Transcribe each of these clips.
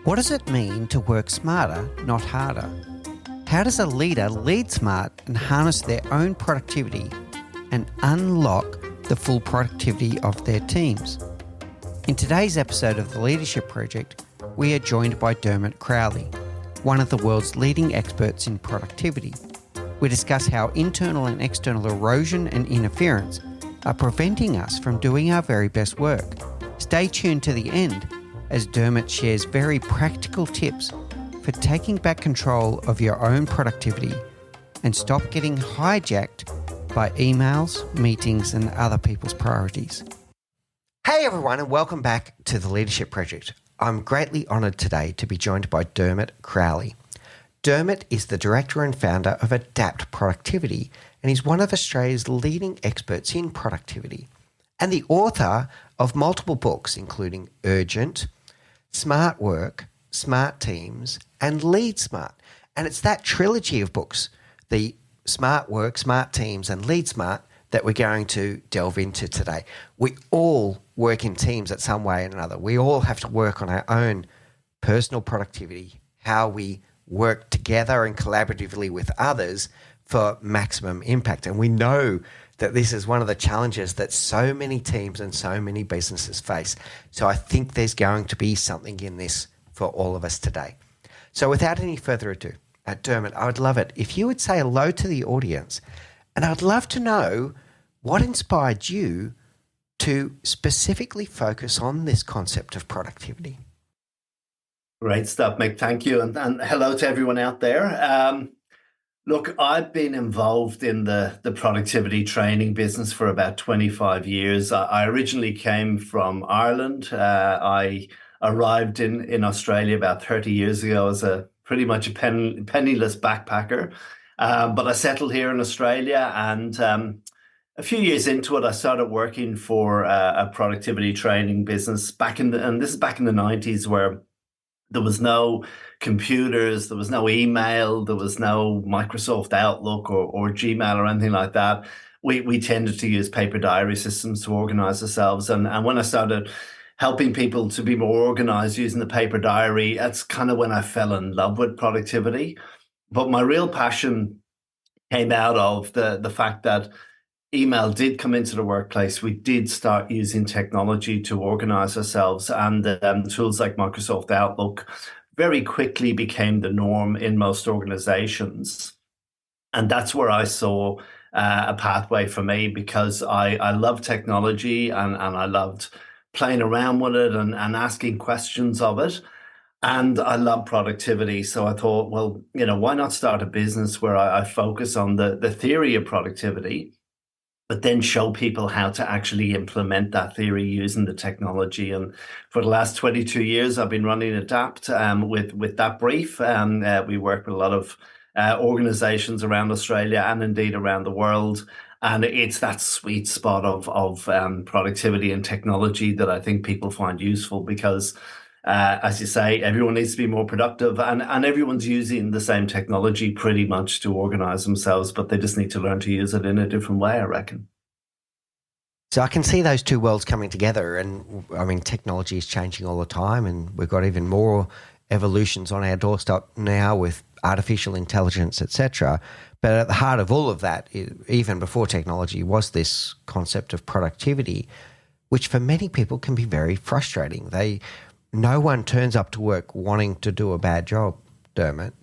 What does it mean to work smarter, not harder? How does a leader lead smart and harness their own productivity and unlock the full productivity of their teams? In today's episode of the Leadership Project, we are joined by Dermot Crowley, one of the world's leading experts in productivity. We discuss how internal and external erosion and interference are preventing us from doing our very best work. Stay tuned to the end as Dermot shares very practical tips for taking back control of your own productivity and stop getting hijacked by emails, meetings, and other people's priorities. Hey everyone, and welcome back to the Leadership Project. I'm greatly honoured today to be joined by Dermot Crowley. Dermot is the director and founder of Adapt Productivity, and he's one of Australia's leading experts in productivity, and the author of multiple books, including Urgent, Smart Work, Smart Teams, and Lead Smart. And it's that trilogy of books, the Smart Work, Smart Teams, and Lead Smart, that we're going to delve into today. We all work in teams at some way or another. We all have to work on our own personal productivity, how we work together and collaboratively with others for maximum impact. And we know that this is one of the challenges that so many teams and so many businesses face. So I think there's going to be something in this for all of us today. So without any further ado, Dermot, I would love it if you would say hello to the audience. And I'd love to know what inspired you to specifically focus on this concept of productivity. Great stuff, Mick. Thank you. And hello to everyone out there. Look, I've been involved in the productivity training business for about 25 years. I originally came from Ireland. I arrived in Australia about 30 years ago as pretty much a penniless backpacker. But I settled here in Australia, and a few years into it, I started working for a productivity training business and this is back in the 90s, where there was no computers, there was no email, there was no Microsoft Outlook or Gmail or anything like that. We tended to use paper diary systems to organize ourselves. And when I started helping people to be more organized using the paper diary, that's kind of when I fell in love with productivity. But my real passion came out of the fact that email did come into the workplace. We did start using technology to organize ourselves, and tools like Microsoft Outlook very quickly became the norm in most organizations. And that's where I saw a pathway for me, because I love technology and I loved playing around with it and asking questions of it. And I love productivity. So I thought, well, why not start a business where I focus on the theory of productivity, but then show people how to actually implement that theory using the technology. And for the last 22 years, I've been running Adapt with that brief. We work with a lot of organizations around Australia and indeed around the world. And it's that sweet spot of productivity and technology that I think people find useful, because as you say, everyone needs to be more productive, and everyone's using the same technology pretty much to organize themselves, but they just need to learn to use it in a different way, I reckon. So I can see those two worlds coming together, and I mean, technology is changing all the time, and we've got even more evolutions on our doorstep now with artificial intelligence, etc. But at the heart of all of that, even before technology, was this concept of productivity, which for many people can be very frustrating. No one turns up to work wanting to do a bad job, Dermot.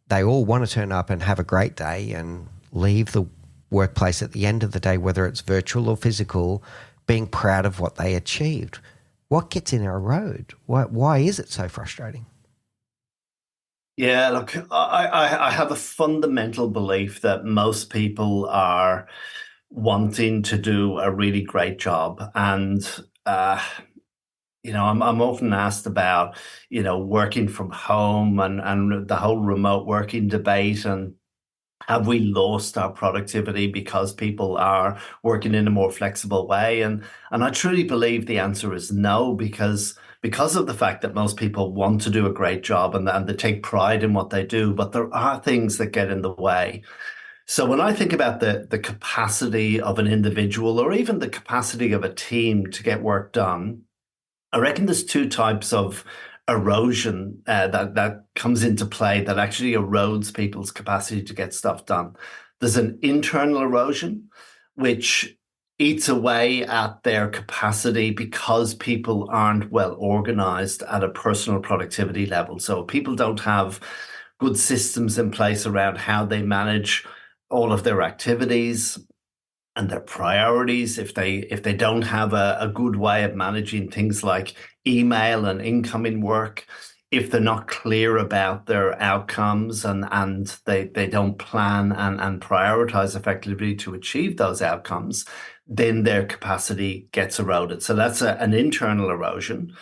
They all want to turn up and have a great day and leave the workplace at the end of the day, whether it's virtual or physical, being proud of what they achieved. What gets in our road? Why is it so frustrating? Yeah, look, I have a fundamental belief that most people are wanting to do a really great job. And I'm often asked about, working from home and the whole remote working debate, and have we lost our productivity because people are working in a more flexible way? And I truly believe the answer is no, because of the fact that most people want to do a great job and they take pride in what they do, but there are things that get in the way. So when I think about the capacity of an individual, or even the capacity of a team to get work done, I reckon there's two types of erosion that comes into play that actually erodes people's capacity to get stuff done. There's an internal erosion, which eats away at their capacity because people aren't well organized at a personal productivity level. So people don't have good systems in place around how they manage all of their activities and their priorities. If they don't have a good way of managing things like email and incoming work, if they're not clear about their outcomes and they don't plan and prioritize effectively to achieve those outcomes, then their capacity gets eroded. So that's an internal erosion.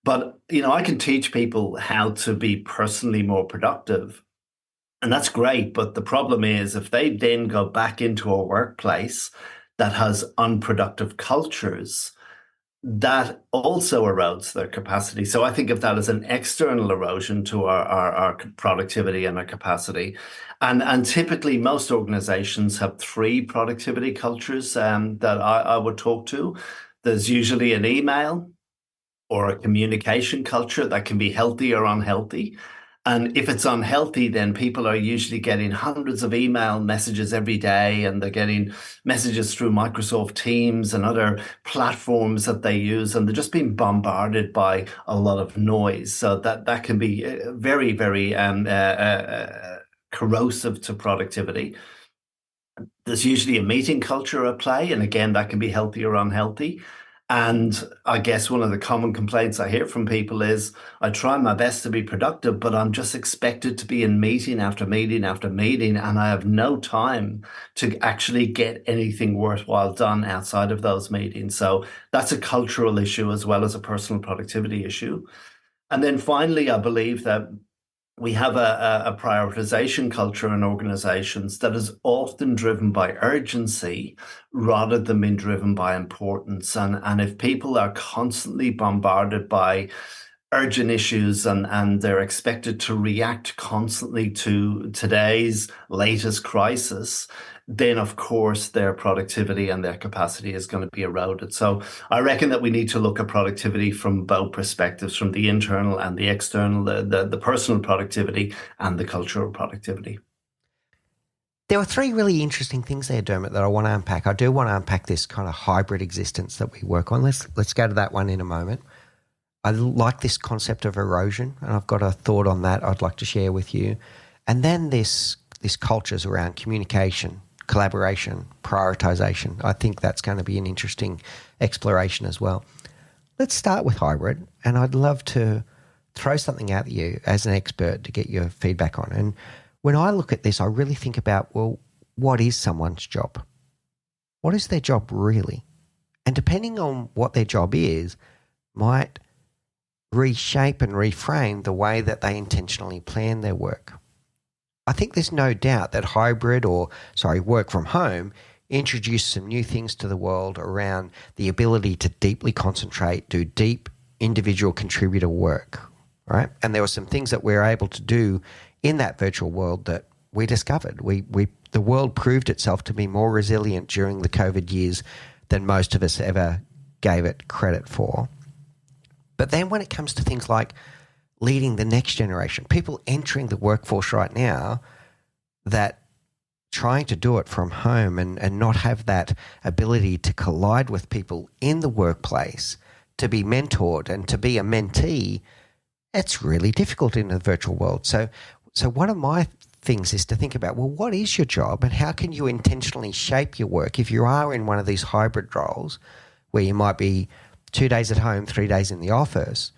But, I can teach people how to be personally more productive. And that's great. But the problem is if they then go back into a workplace that has unproductive cultures, that also erodes their capacity. So I think of that as an external erosion to our productivity and our capacity. And typically most organizations have three productivity cultures that I would talk to. There's usually an email or a communication culture that can be healthy or unhealthy. And if it's unhealthy, then people are usually getting hundreds of email messages every day, and they're getting messages through Microsoft Teams and other platforms that they use, and they're just being bombarded by a lot of noise. So that can be very, very corrosive to productivity. There's usually a meeting culture at play, and again, that can be healthy or unhealthy. And I guess one of the common complaints I hear from people is I try my best to be productive, but I'm just expected to be in meeting after meeting after meeting, and I have no time to actually get anything worthwhile done outside of those meetings. So that's a cultural issue as well as a personal productivity issue. And then finally, I believe that we have a prioritization culture in organizations that is often driven by urgency rather than being driven by importance. And if people are constantly bombarded by urgent issues and they're expected to react constantly to today's latest crisis, then of course their productivity and their capacity is going to be eroded. So I reckon that we need to look at productivity from both perspectives, from the internal and the external, the personal productivity and the cultural productivity. There were three really interesting things there, Dermot, that I want to unpack. I do want to unpack this kind of hybrid existence that we work on. Let's go to that one in a moment. I like this concept of erosion, and I've got a thought on that I'd like to share with you. And then this cultures around communication, collaboration, prioritization. I think that's going to be an interesting exploration as well. Let's start with hybrid, and I'd love to throw something out at you as an expert to get your feedback on. And when I look at this, I really think about, well, what is someone's job? What is their job really? And depending on what their job is, might reshape and reframe the way that they intentionally plan their work. I think there's no doubt that work from home introduced some new things to the world around the ability to deeply concentrate, do deep individual contributor work, right? And there were some things that we were able to do in that virtual world that we discovered. The world proved itself to be more resilient during the COVID years than most of us ever gave it credit for. But then when it comes to things like leading the next generation, people entering the workforce right now that trying to do it from home and not have that ability to collide with people in the workplace, to be mentored and to be a mentee, it's really difficult in the virtual world. So one of my things is to think about, well, what is your job and how can you intentionally shape your work if you are in one of these hybrid roles where you might be 2 days at home, 3 days in the office,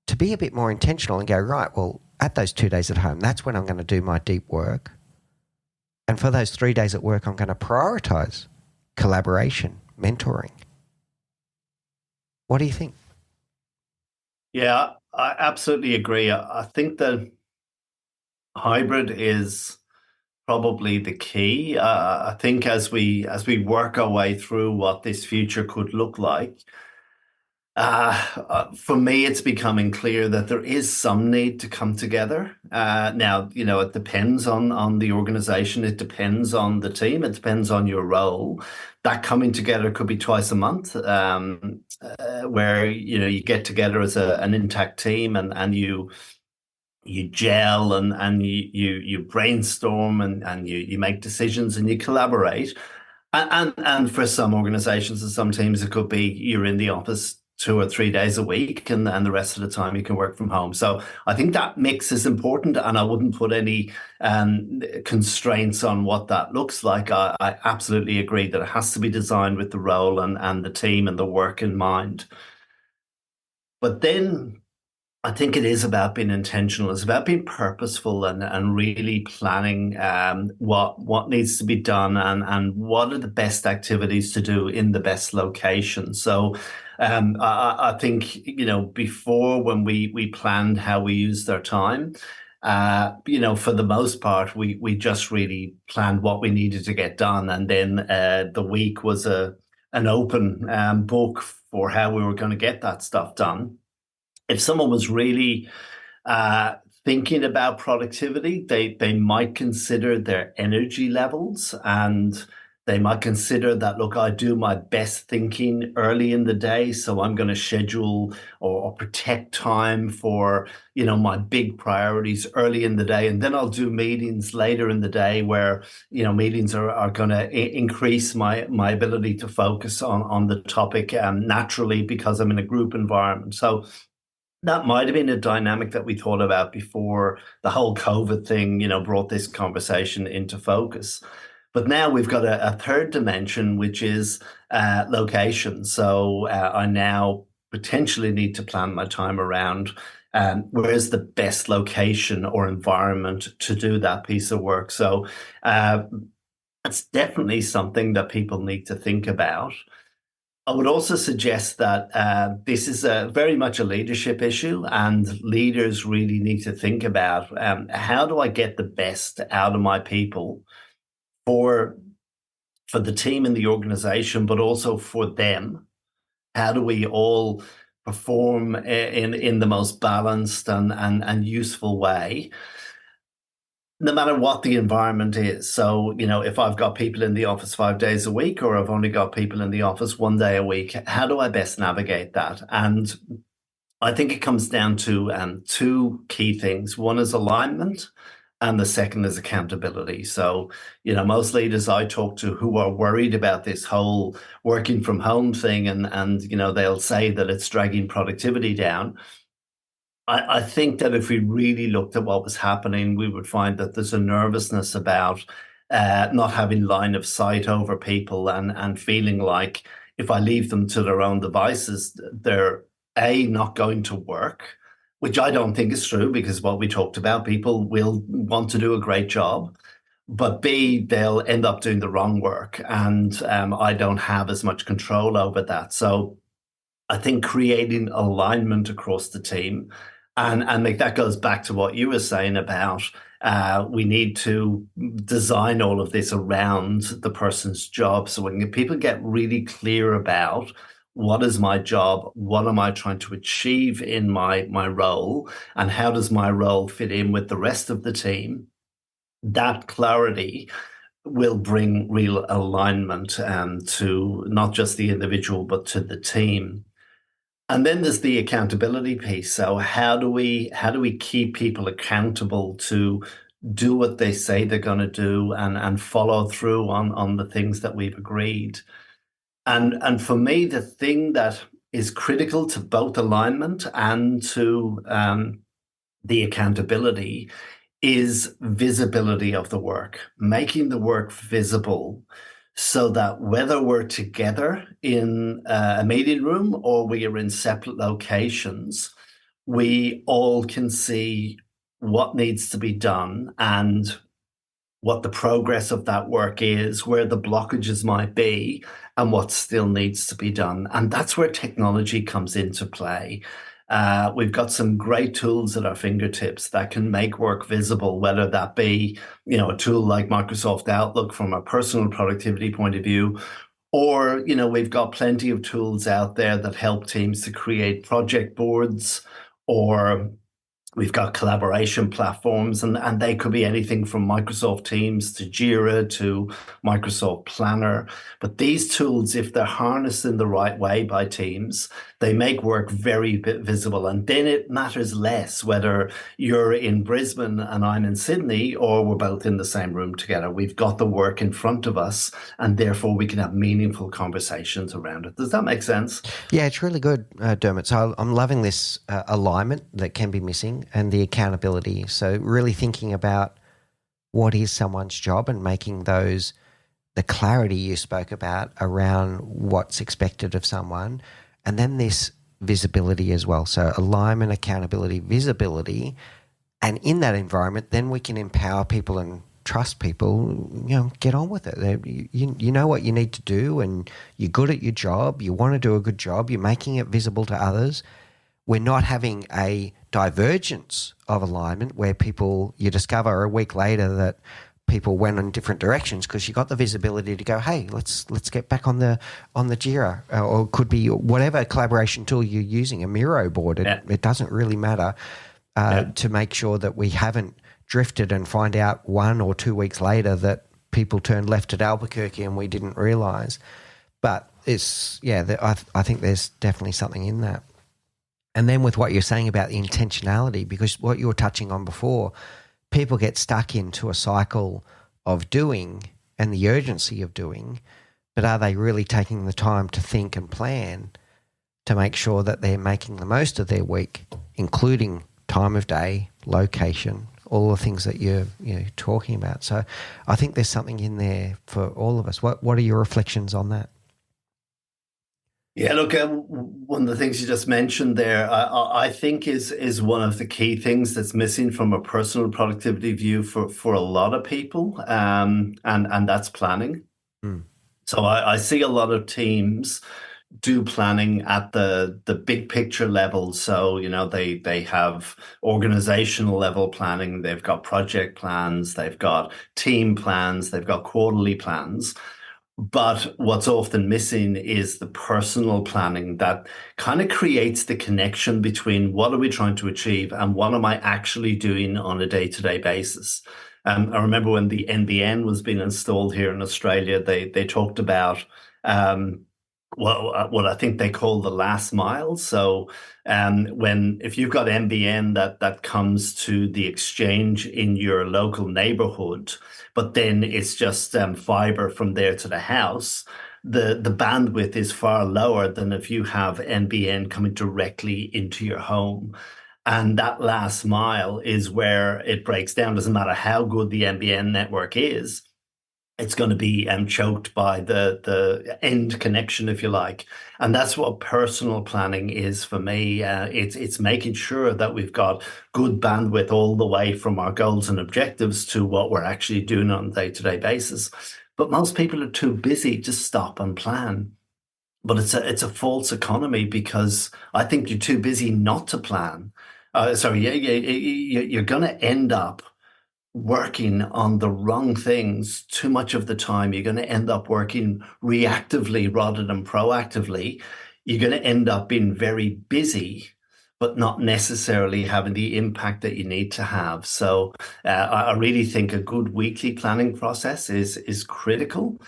to be a bit more intentional and go, right, well, at those 2 days at home, that's when I'm going to do my deep work. And for those 3 days at work, I'm going to prioritize collaboration, mentoring. What do you think? Yeah, I absolutely agree. I think that hybrid is probably the key. I think as we work our way through what this future could look like, For me, it's becoming clear that there is some need to come together. Now, it depends on the organization. It depends on the team. It depends on your role. That coming together could be twice a month, where you get together as an intact team and you gel and you brainstorm and you make decisions and you collaborate. And for some organizations and some teams, it could be you're in the office 2 or 3 days a week, and the rest of the time you can work from home. So I think that mix is important, and I wouldn't put any constraints on what that looks like. I absolutely agree that it has to be designed with the role and the team and the work in mind. But then I think it is about being intentional. It's about being purposeful and really planning what needs to be done and what are the best activities to do in the best location. So I think, before when we planned how we used our time, for the most part, we just really planned what we needed to get done. And then the week was an open book for how we were going to get that stuff done. If someone was really thinking about productivity, they might consider their energy levels, and they might consider that, look, I do my best thinking early in the day, so I'm going to schedule or protect time for, my big priorities early in the day. And then I'll do meetings later in the day where, meetings are going to increase my ability to focus on the topic naturally because I'm in a group environment. So that might have been a dynamic that we thought about before the whole COVID thing, brought this conversation into focus. But now we've got a third dimension, which is location. So I now potentially need to plan my time around where's the best location or environment to do that piece of work. So it's definitely something that people need to think about. I would also suggest that this is very much a leadership issue, and leaders really need to think about how do I get the best out of my people for the team and the organization, but also for them. How do we all perform in the most balanced and useful way, no matter what the environment is? So, if I've got people in the office 5 days a week, or I've only got people in the office one day a week, how do I best navigate that? And I think it comes down to two key things. One is alignment, and the second is accountability. So, most leaders I talk to who are worried about this whole working from home thing, and they'll say that it's dragging productivity down. I think that if we really looked at what was happening, we would find that there's a nervousness about not having line of sight over people and feeling like if I leave them to their own devices, they're not going to work, which I don't think is true, because what we talked about, people will want to do a great job, but B, they'll end up doing the wrong work, and I don't have as much control over that. So I think creating alignment across the team, and like that goes back to what you were saying about we need to design all of this around the person's job. So when people get really clear about what is my job, what am I trying to achieve in my role, and how does my role fit in with the rest of the team, that clarity will bring real alignment to not just the individual, but to the team. And then there's the accountability piece. So how do we keep people accountable to do what they say they're going to do and follow through on the things that we've agreed? And for me, the thing that is critical to both alignment and to the accountability is visibility of the work, making the work visible, so that whether we're together in a meeting room or we are in separate locations, we all can see what needs to be done and what the progress of that work is, where the blockages might be, and what still needs to be done. And that's where technology comes into play. We've got some great tools at our fingertips that can make work visible, whether that be, a tool like Microsoft Outlook from a personal productivity point of view, Or, we've got plenty of tools out there that help teams to create project boards, or we've got collaboration platforms, and they could be anything from Microsoft Teams to Jira to Microsoft Planner. But these tools, if they're harnessed in the right way by teams, they make work very visible. And then it matters less whether you're in Brisbane and I'm in Sydney, or we're both in the same room together. We've got the work in front of us, and therefore we can have meaningful conversations around it. Does that make sense? Yeah, it's really good, Dermot. So I'm loving this alignment that can be missing and the accountability. So really thinking about what is someone's job and making those, the clarity you spoke about around what's expected of someone, and then this visibility as well. So alignment, accountability, visibility, and in that environment, then we can empower people and trust people, get on with it. You know what you need to do, and you're good at your job. You want to do a good job. You're making it visible to others. We're not having a divergence of alignment where you discover a week later that people went in different directions because you got the visibility to go, hey, let's get back on the Jira, or it could be whatever collaboration tool you're using, a Miro board. It doesn't really matter to make sure that we haven't drifted and find out 1 or 2 weeks later that people turned left at Albuquerque and we didn't realise. But I think there's definitely something in that. And then with what you're saying about the intentionality, because what you were touching on before, people get stuck into a cycle of doing and the urgency of doing, but are they really taking the time to think and plan to make sure that they're making the most of their week, including time of day, location, all the things that you're talking about? So I think there's something in there for all of us. What are your reflections on that? Yeah, look, one of the things you just mentioned there, I think is one of the key things that's missing from a personal productivity view for a lot of people, and that's planning. Mm. So I see a lot of teams do planning at the big picture level. So, they have organizational level planning, they've got project plans, they've got team plans, they've got quarterly plans. But what's often missing is the personal planning that kind of creates the connection between what are we trying to achieve and what am I actually doing on a day-to-day basis. I remember when the NBN was being installed here in Australia, they talked about what I think they call the last mile. So if you've got NBN that comes to the exchange in your local neighborhood, but then it's just fiber from there to the house, the bandwidth is far lower than if you have NBN coming directly into your home. And that last mile is where it breaks down. Doesn't matter how good the NBN network is, it's going to be choked by the end connection, if you like. And that's what personal planning is for me. It's making sure that we've got good bandwidth all the way from our goals and objectives to what we're actually doing on a day-to-day basis. But most people are too busy to stop and plan. But it's a false economy, because I think you're too busy not to plan. You're going to end up working on the wrong things too much of the time. You're going to end up working reactively rather than proactively. You're going to end up being very busy, but not necessarily having the impact that you need to have. So I really think a good weekly planning process is critical.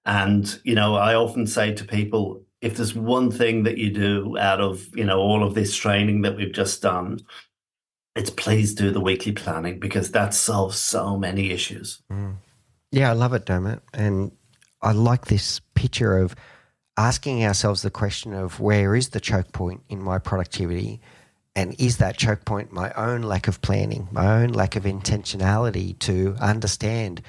And, I often say to people, if there's one thing that you do out of, all of this training that we've just done, it's please do the weekly planning, because that solves so many issues. Mm. Yeah, I love it, Dermot. And I like this picture of asking ourselves the question of where is the choke point in my productivity, and is that choke point my own lack of planning, my own lack of intentionality to understand,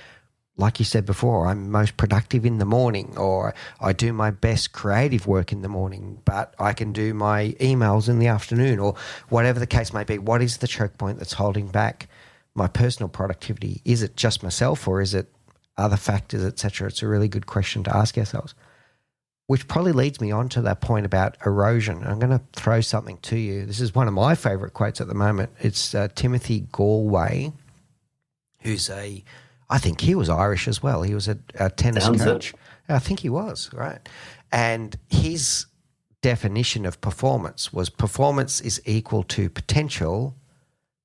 like you said before, I'm most productive in the morning, or I do my best creative work in the morning, but I can do my emails in the afternoon, or whatever the case may be. What is the choke point that's holding back my personal productivity? Is it just myself, or is it other factors, etc.? It's a really good question to ask ourselves, which probably leads me on to that point about erosion. I'm going to throw something to you. This is one of my favourite quotes at the moment. It's Timothy Galway, who's I think he was Irish as well. He was a tennis Sounds it. coach. I think he was, right? And his definition of performance is equal to potential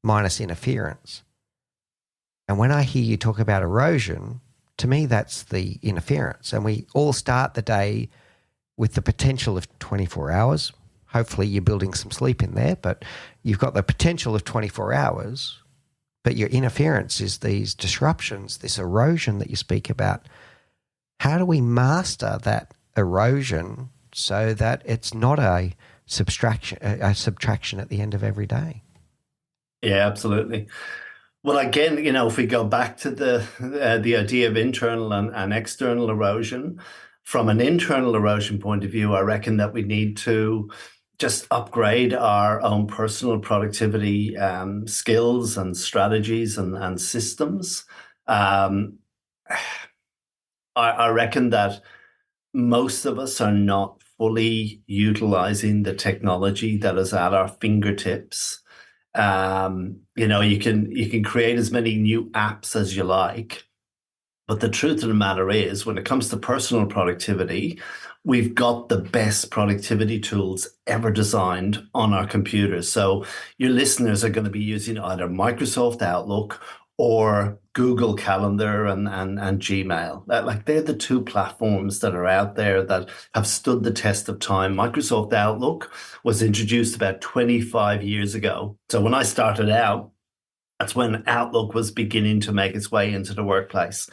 minus interference. And when I hear you talk about erosion, to me, that's the interference. And we all start the day with the potential of 24 hours. Hopefully you're building some sleep in there, but you've got the potential of 24 hours, but your interference is these disruptions, this erosion that you speak about. How do we master that erosion so that it's not a subtraction at the end of every day? Yeah, absolutely. Well, again, if we go back to the idea of internal and external erosion, from an internal erosion point of view, I reckon that we need to just upgrade our own personal productivity skills and strategies and systems. Um, I reckon that most of us are not fully utilizing the technology that is at our fingertips. You can create as many new apps as you like, but the truth of the matter is, when it comes to personal productivity, we've got the best productivity tools ever designed on our computers. So your listeners are going to be using either Microsoft Outlook or Google Calendar and Gmail. Like, they're the two platforms that are out there that have stood the test of time. Microsoft Outlook was introduced about 25 years ago. So when I started out, that's when Outlook was beginning to make its way into the workplace.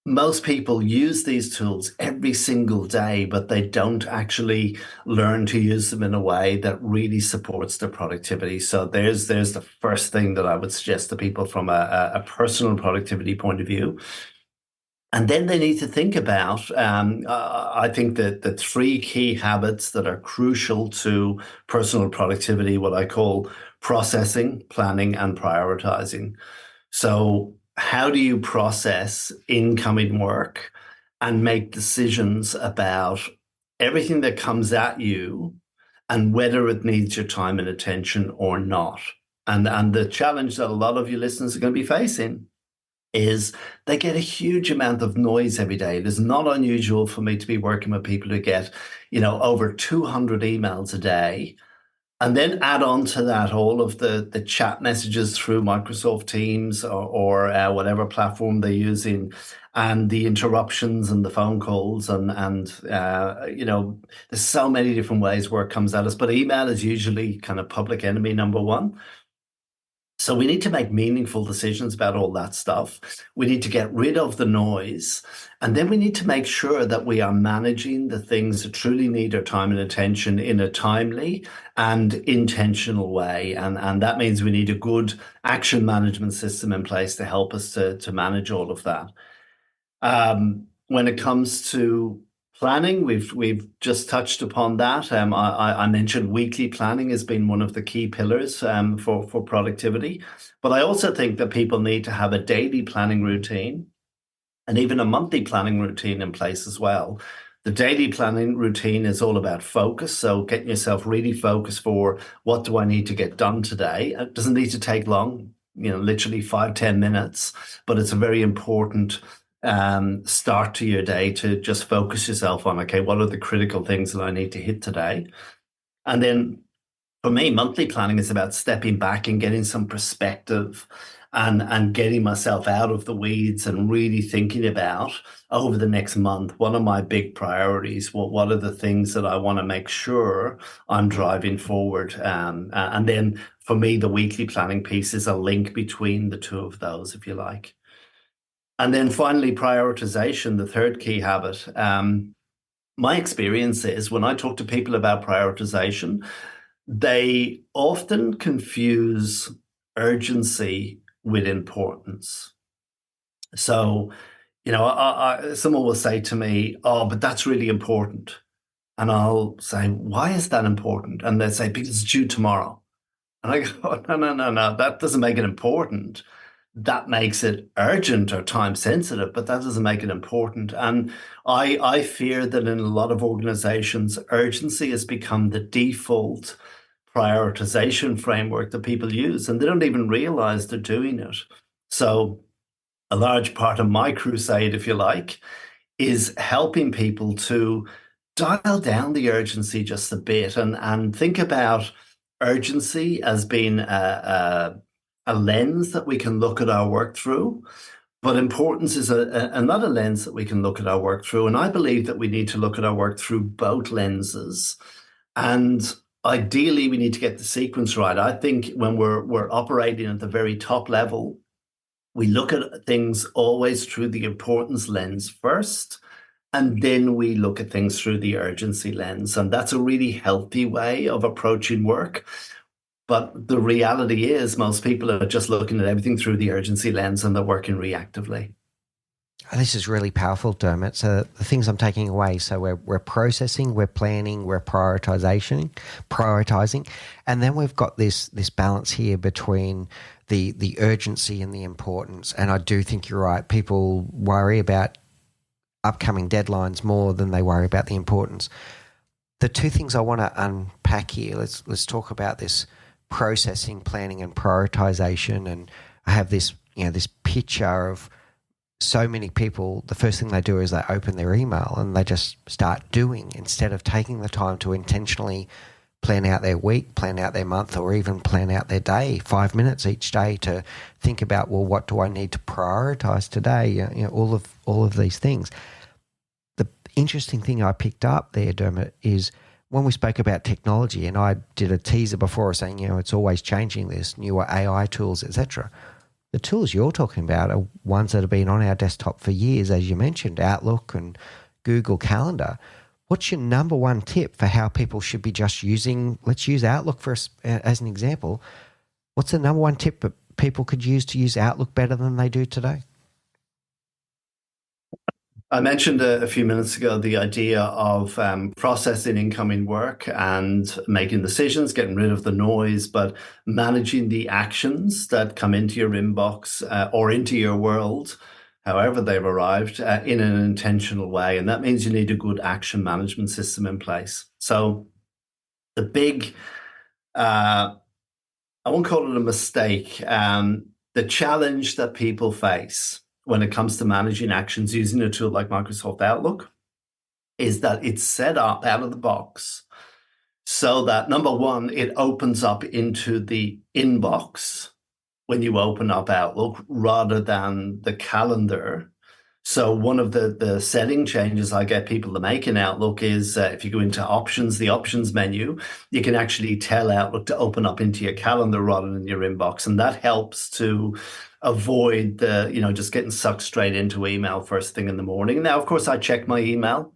Most people use these tools every single day, but they don't actually learn to use them in a way that really supports their productivity. So there's the first thing that I would suggest to people from a personal productivity point of view. And then they need to think about, I think that the three key habits that are crucial to personal productivity, what I call processing, planning, and prioritizing. So how do you process incoming work and make decisions about everything that comes at you and whether it needs your time and attention or not? And the challenge that a lot of your listeners are going to be facing is they get a huge amount of noise every day. It is not unusual for me to be working with people who get, over 200 emails a day. And then add on to that all of the chat messages through Microsoft Teams or whatever platform they're using, and the interruptions and the phone calls and there's so many different ways work comes at us. But email is usually kind of public enemy number one. So we need to make meaningful decisions about all that stuff. We need to get rid of the noise. And then we need to make sure that we are managing the things that truly need our time and attention in a timely and intentional way. And that means we need a good action management system in place to help us to manage all of that. When it comes to planning, we've just touched upon that. I mentioned weekly planning has been one of the key pillars for productivity, but I also think that people need to have a daily planning routine and even a monthly planning routine in place as well. The daily planning routine is all about focus, so getting yourself really focused for what do I need to get done today. It doesn't need to take long, literally 5-10 minutes, but it's a very important start to your day to just focus yourself on, okay, what are the critical things that I need to hit today? And then for me, monthly planning is about stepping back and getting some perspective and getting myself out of the weeds and really thinking about over the next month, what are my big priorities? What are the things that I want to make sure I'm driving forward? And then for me, the weekly planning piece is a link between the two of those, if you like. And then finally, prioritization, the third key habit. My experience is when I talk to people about prioritization, they often confuse urgency with importance. So, someone will say to me, "Oh, but that's really important." And I'll say, "Why is that important?" And they'll say, "Because it's due tomorrow." And I go, no, that doesn't make it important. That makes it urgent or time sensitive, but that doesn't make it important. And I fear that in a lot of organizations, urgency has become the default prioritization framework that people use, and they don't even realize they're doing it. So a large part of my crusade, if you like, is helping people to dial down the urgency just a bit and think about urgency as being a lens that we can look at our work through. But importance is another lens that we can look at our work through. And I believe that we need to look at our work through both lenses. And ideally, we need to get the sequence right. I think when we're operating at the very top level, we look at things always through the importance lens first, and then we look at things through the urgency lens. And that's a really healthy way of approaching work. But the reality is most people are just looking at everything through the urgency lens and they're working reactively. This is really powerful, Dermot. So the things I'm taking away, so we're processing, we're planning, we're prioritizing, and then we've got this balance here between the urgency and the importance. And I do think you're right. People worry about upcoming deadlines more than they worry about the importance. The two things I want to unpack here, let's talk about this processing, planning, and prioritization. And I have this picture of so many people, the first thing they do is they open their email and they just start doing instead of taking the time to intentionally plan out their week, plan out their month, or even plan out their day, 5 minutes each day to think about, well, what do I need to prioritize today? All of these things. The interesting thing I picked up there, Dermot, is when we spoke about technology, and I did a teaser before saying, it's always changing, there's newer AI tools, etc. The tools you're talking about are ones that have been on our desktop for years, as you mentioned, Outlook and Google Calendar. What's your number one tip for how people should be just using, let's use Outlook as an example. What's the number one tip that people could use to use Outlook better than they do today? I mentioned a few minutes ago the idea of processing incoming work and making decisions, getting rid of the noise, but managing the actions that come into your inbox or into your world, however they've arrived, in an intentional way. And that means you need a good action management system in place. So the big, I won't call it a mistake, the challenge that people face when it comes to managing actions using a tool like Microsoft Outlook is that it's set up out of the box so that, number one, it opens up into the inbox when you open up Outlook rather than the calendar. So one of the setting changes I get people to make in Outlook is if you go into options, the options menu, you can actually tell Outlook to open up into your calendar rather than your inbox. And that helps to avoid just getting sucked straight into email first thing in the morning. Now, of course, I check my email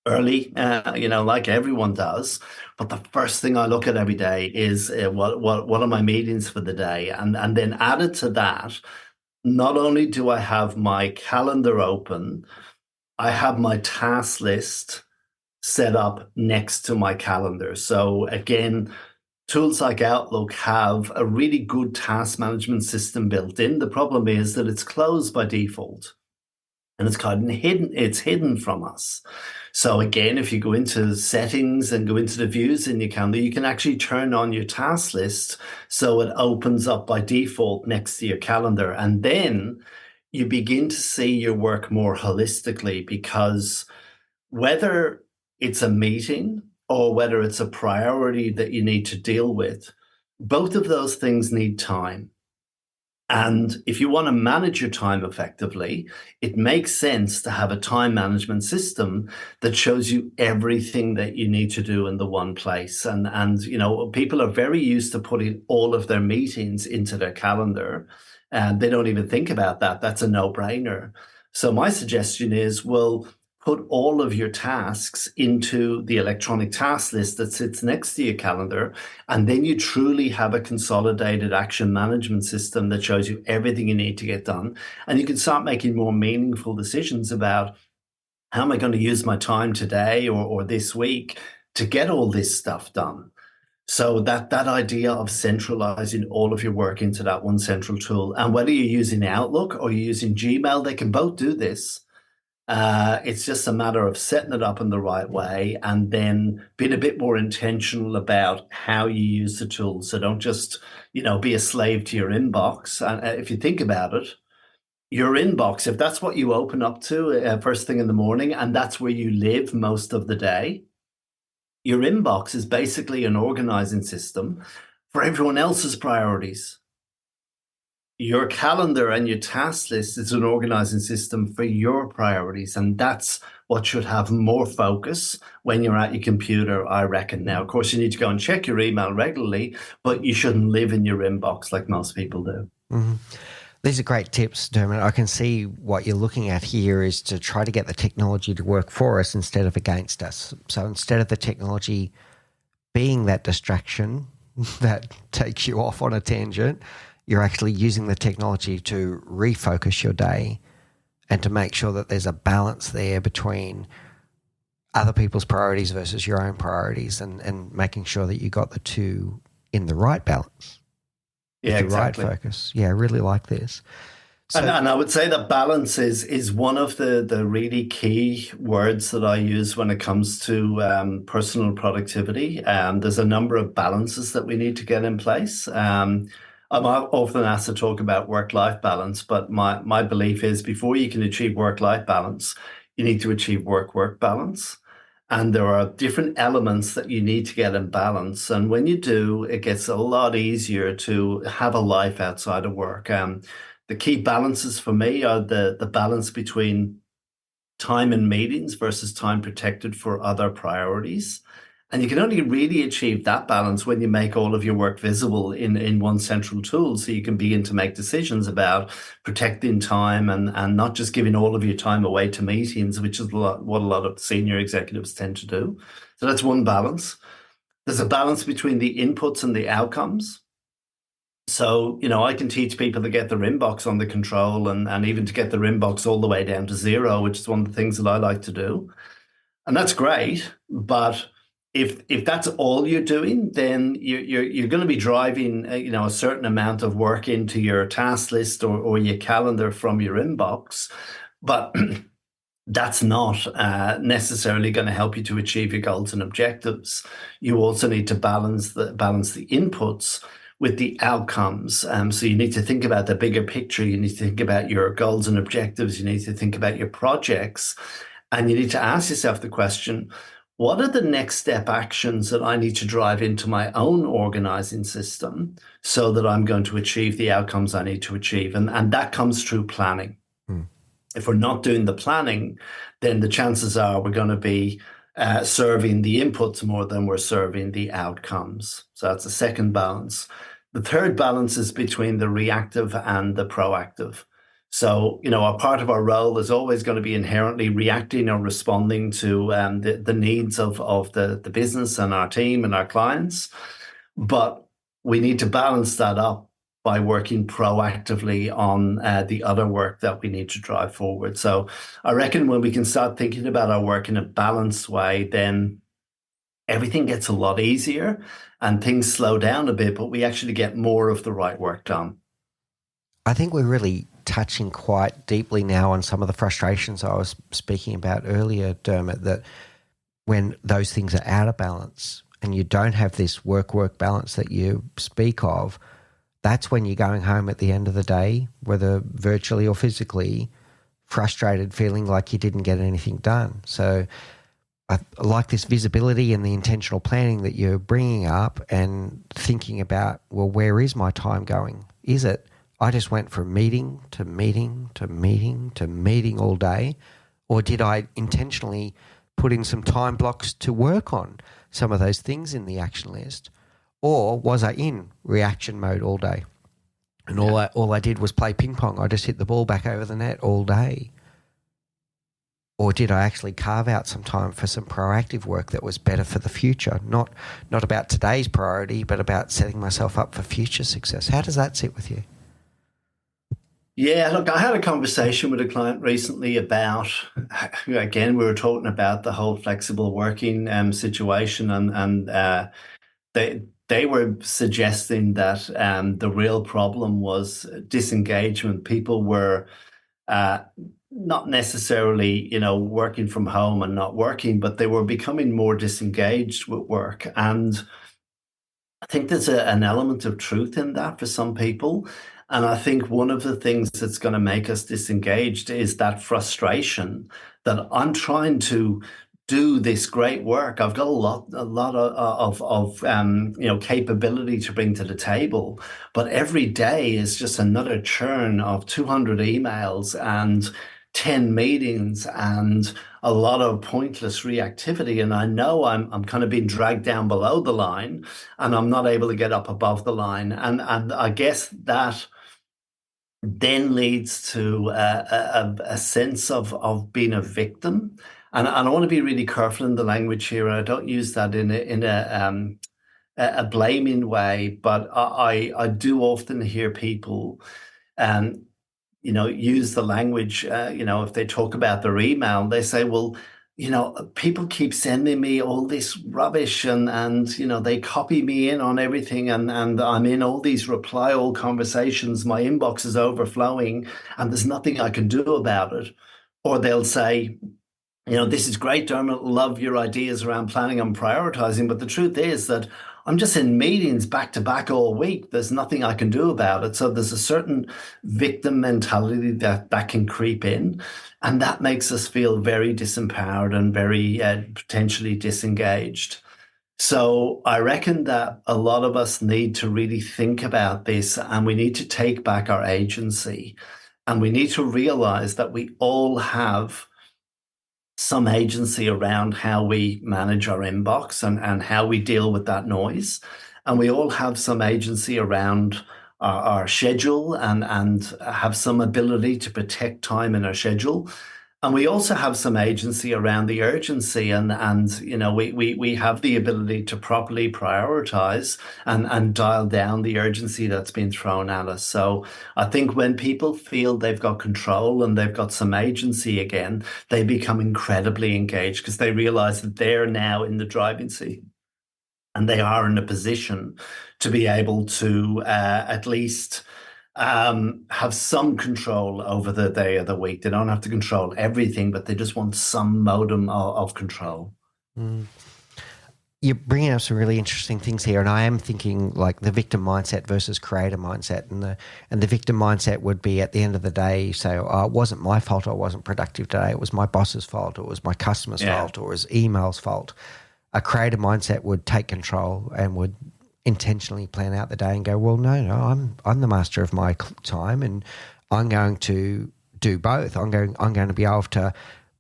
early, like everyone does. But the first thing I look at every day is what are my meetings for the day? And then added to that, not only do I have my calendar open, I have my task list set up next to my calendar. So again, tools like Outlook have a really good task management system built in. The problem is that it's closed by default and it's kind of hidden. It's hidden from us. So again, if you go into settings and go into the views in your calendar, you can actually turn on your task list so it opens up by default next to your calendar. And then you begin to see your work more holistically, because whether it's a meeting or whether it's a priority that you need to deal with, both of those things need time. And if you want to manage your time effectively, it makes sense to have a time management system that shows you everything that you need to do in the one place. And people are very used to putting all of their meetings into their calendar, and they don't even think about that. That's a no-brainer. So my suggestion is, well, put all of your tasks into the electronic task list that sits next to your calendar, and then you truly have a consolidated action management system that shows you everything you need to get done. And you can start making more meaningful decisions about, how am I going to use my time today or this week to get all this stuff done? So that idea of centralizing all of your work into that one central tool, and whether you're using Outlook or you're using Gmail, they can both do this. It's just a matter of setting it up in the right way and then being a bit more intentional about how you use the tool. So don't just, be a slave to your inbox. And if you think about it, Your inbox, if that's what you open up to first thing in the morning, and that's where you live most of the day, your inbox is basically an organizing system for everyone else's priorities. Your calendar and your task list is an organizing system for your priorities. And that's what should have more focus when you're at your computer, I reckon. Now, of course, you need to go and check your email regularly, but you shouldn't live in your inbox like most people do. Mm-hmm. These are great tips, Dermot. I can see what you're looking at here is to try to get the technology to work for us instead of against us. So instead of the technology being that distraction that takes you off on a tangent, you're actually using the technology to refocus your day and to make sure that there's a balance there between other people's priorities versus your own priorities, and making sure that you got the two in the right balance. Yeah, exactly. Right focus. Yeah, I really like this. So, and I would say that balance is one of the really key words that I use when it comes to personal productivity. There's a number of balances that we need to get in place. I'm often asked to talk about work-life balance, but my belief is before you can achieve work-life balance, you need to achieve work-work balance. And there are different elements that you need to get in balance. And when you do, it gets a lot easier to have a life outside of work. The key balances for me are the balance between time in meetings versus time protected for other priorities. And you can only really achieve that balance when you make all of your work visible in one central tool, so you can begin to make decisions about protecting time and not just giving all of your time away to meetings, which is what a lot of senior executives tend to do. So that's one balance. There's a balance between the inputs and the outcomes. So, I can teach people to get their inbox under control and even to get their inbox all the way down to zero, which is one of the things that I like to do. And that's great. But if that's all you're doing, then you're going to be driving, a certain amount of work into your task list or your calendar from your inbox. But that's not necessarily going to help you to achieve your goals and objectives. You also need to balance the inputs with the outcomes. So you need to think about the bigger picture. You need to think about your goals and objectives. You need to think about your projects. And you need to ask yourself the question, what are the next step actions that I need to drive into my own organizing system so that I'm going to achieve the outcomes I need to achieve? And that comes through planning. If we're not doing the planning, then the chances are we're going to be serving the inputs more than we're serving the outcomes. So that's the second balance. The third balance is between the reactive and the proactive. So, a part of our role is always going to be inherently reacting or responding to the needs of the business and our team and our clients. But we need to balance that up by working proactively on the other work that we need to drive forward. So I reckon when we can start thinking about our work in a balanced way, then everything gets a lot easier and things slow down a bit, but we actually get more of the right work done. I think we're really touching quite deeply now on some of the frustrations I was speaking about earlier, Dermot, that when those things are out of balance and you don't have this work-work balance that you speak of, that's when you're going home at the end of the day, whether virtually or physically, frustrated, feeling like you didn't get anything done. So I like this visibility and the intentional planning that you're bringing up and thinking about, well, where is my time going? Is it I just went from meeting to meeting to meeting to meeting all day, or did I intentionally put in some time blocks to work on some of those things in the action list? Or was I in reaction mode all day? And all I did was play ping pong. I just hit the ball back over the net all day. Or did I actually carve out some time for some proactive work that was better for the future? Not about today's priority, but about setting myself up for future success. How does that sit with you? Yeah, look, I had a conversation with a client recently about, again, we were talking about the whole flexible working situation, and they were suggesting that the real problem was disengagement. People were not necessarily, working from home and not working, but they were becoming more disengaged with work. And I think there's an element of truth in that for some people. And I think one of the things that's going to make us disengaged is that frustration that I'm trying to do this great work. I've got a lot of capability to bring to the table, but every day is just another churn of 200 emails and 10 meetings and a lot of pointless reactivity. And I know I'm kind of being dragged down below the line, and I'm not able to get up above the line. And I guess that then leads to a sense of being a victim. And I want to be really careful in the language here. I don't use that in a blaming way, but I do often hear people um, use the language, if they talk about their email, they say, well, people keep sending me all this rubbish and they copy me in on everything and I'm in all these reply all conversations. My inbox is overflowing and there's nothing I can do about it. Or they'll say, this is great, Dermot. Love your ideas around planning and prioritizing. But the truth is that I'm just in meetings back to back all week. There's nothing I can do about it. So there's a certain victim mentality that can creep in. And that makes us feel very disempowered and very potentially disengaged. So I reckon that a lot of us need to really think about this and we need to take back our agency. And we need to realize that we all have some agency around how we manage our inbox and how we deal with that noise. And we all have some agency around our schedule and have some ability to protect time in our schedule. And we also have some agency around the urgency we have the ability to properly prioritize and dial down the urgency that's been thrown at us. So I think when people feel they've got control and they've got some agency again, they become incredibly engaged because they realize that they're now in the driving seat and they are in a position to be able to at least have some control over the day of the week. They don't have to control everything, but they just want some modicum of control. Mm. You're bringing up some really interesting things here, and I am thinking like the victim mindset versus creator mindset, and the victim mindset would be at the end of the day, you say, oh, it wasn't my fault, I wasn't productive today, it was my boss's fault, or it was my customer's fault, or it was email's fault. A creator mindset would take control and would intentionally plan out the day and go, well, no, I'm the master of my time, and I'm going to do both. I'm going to be able to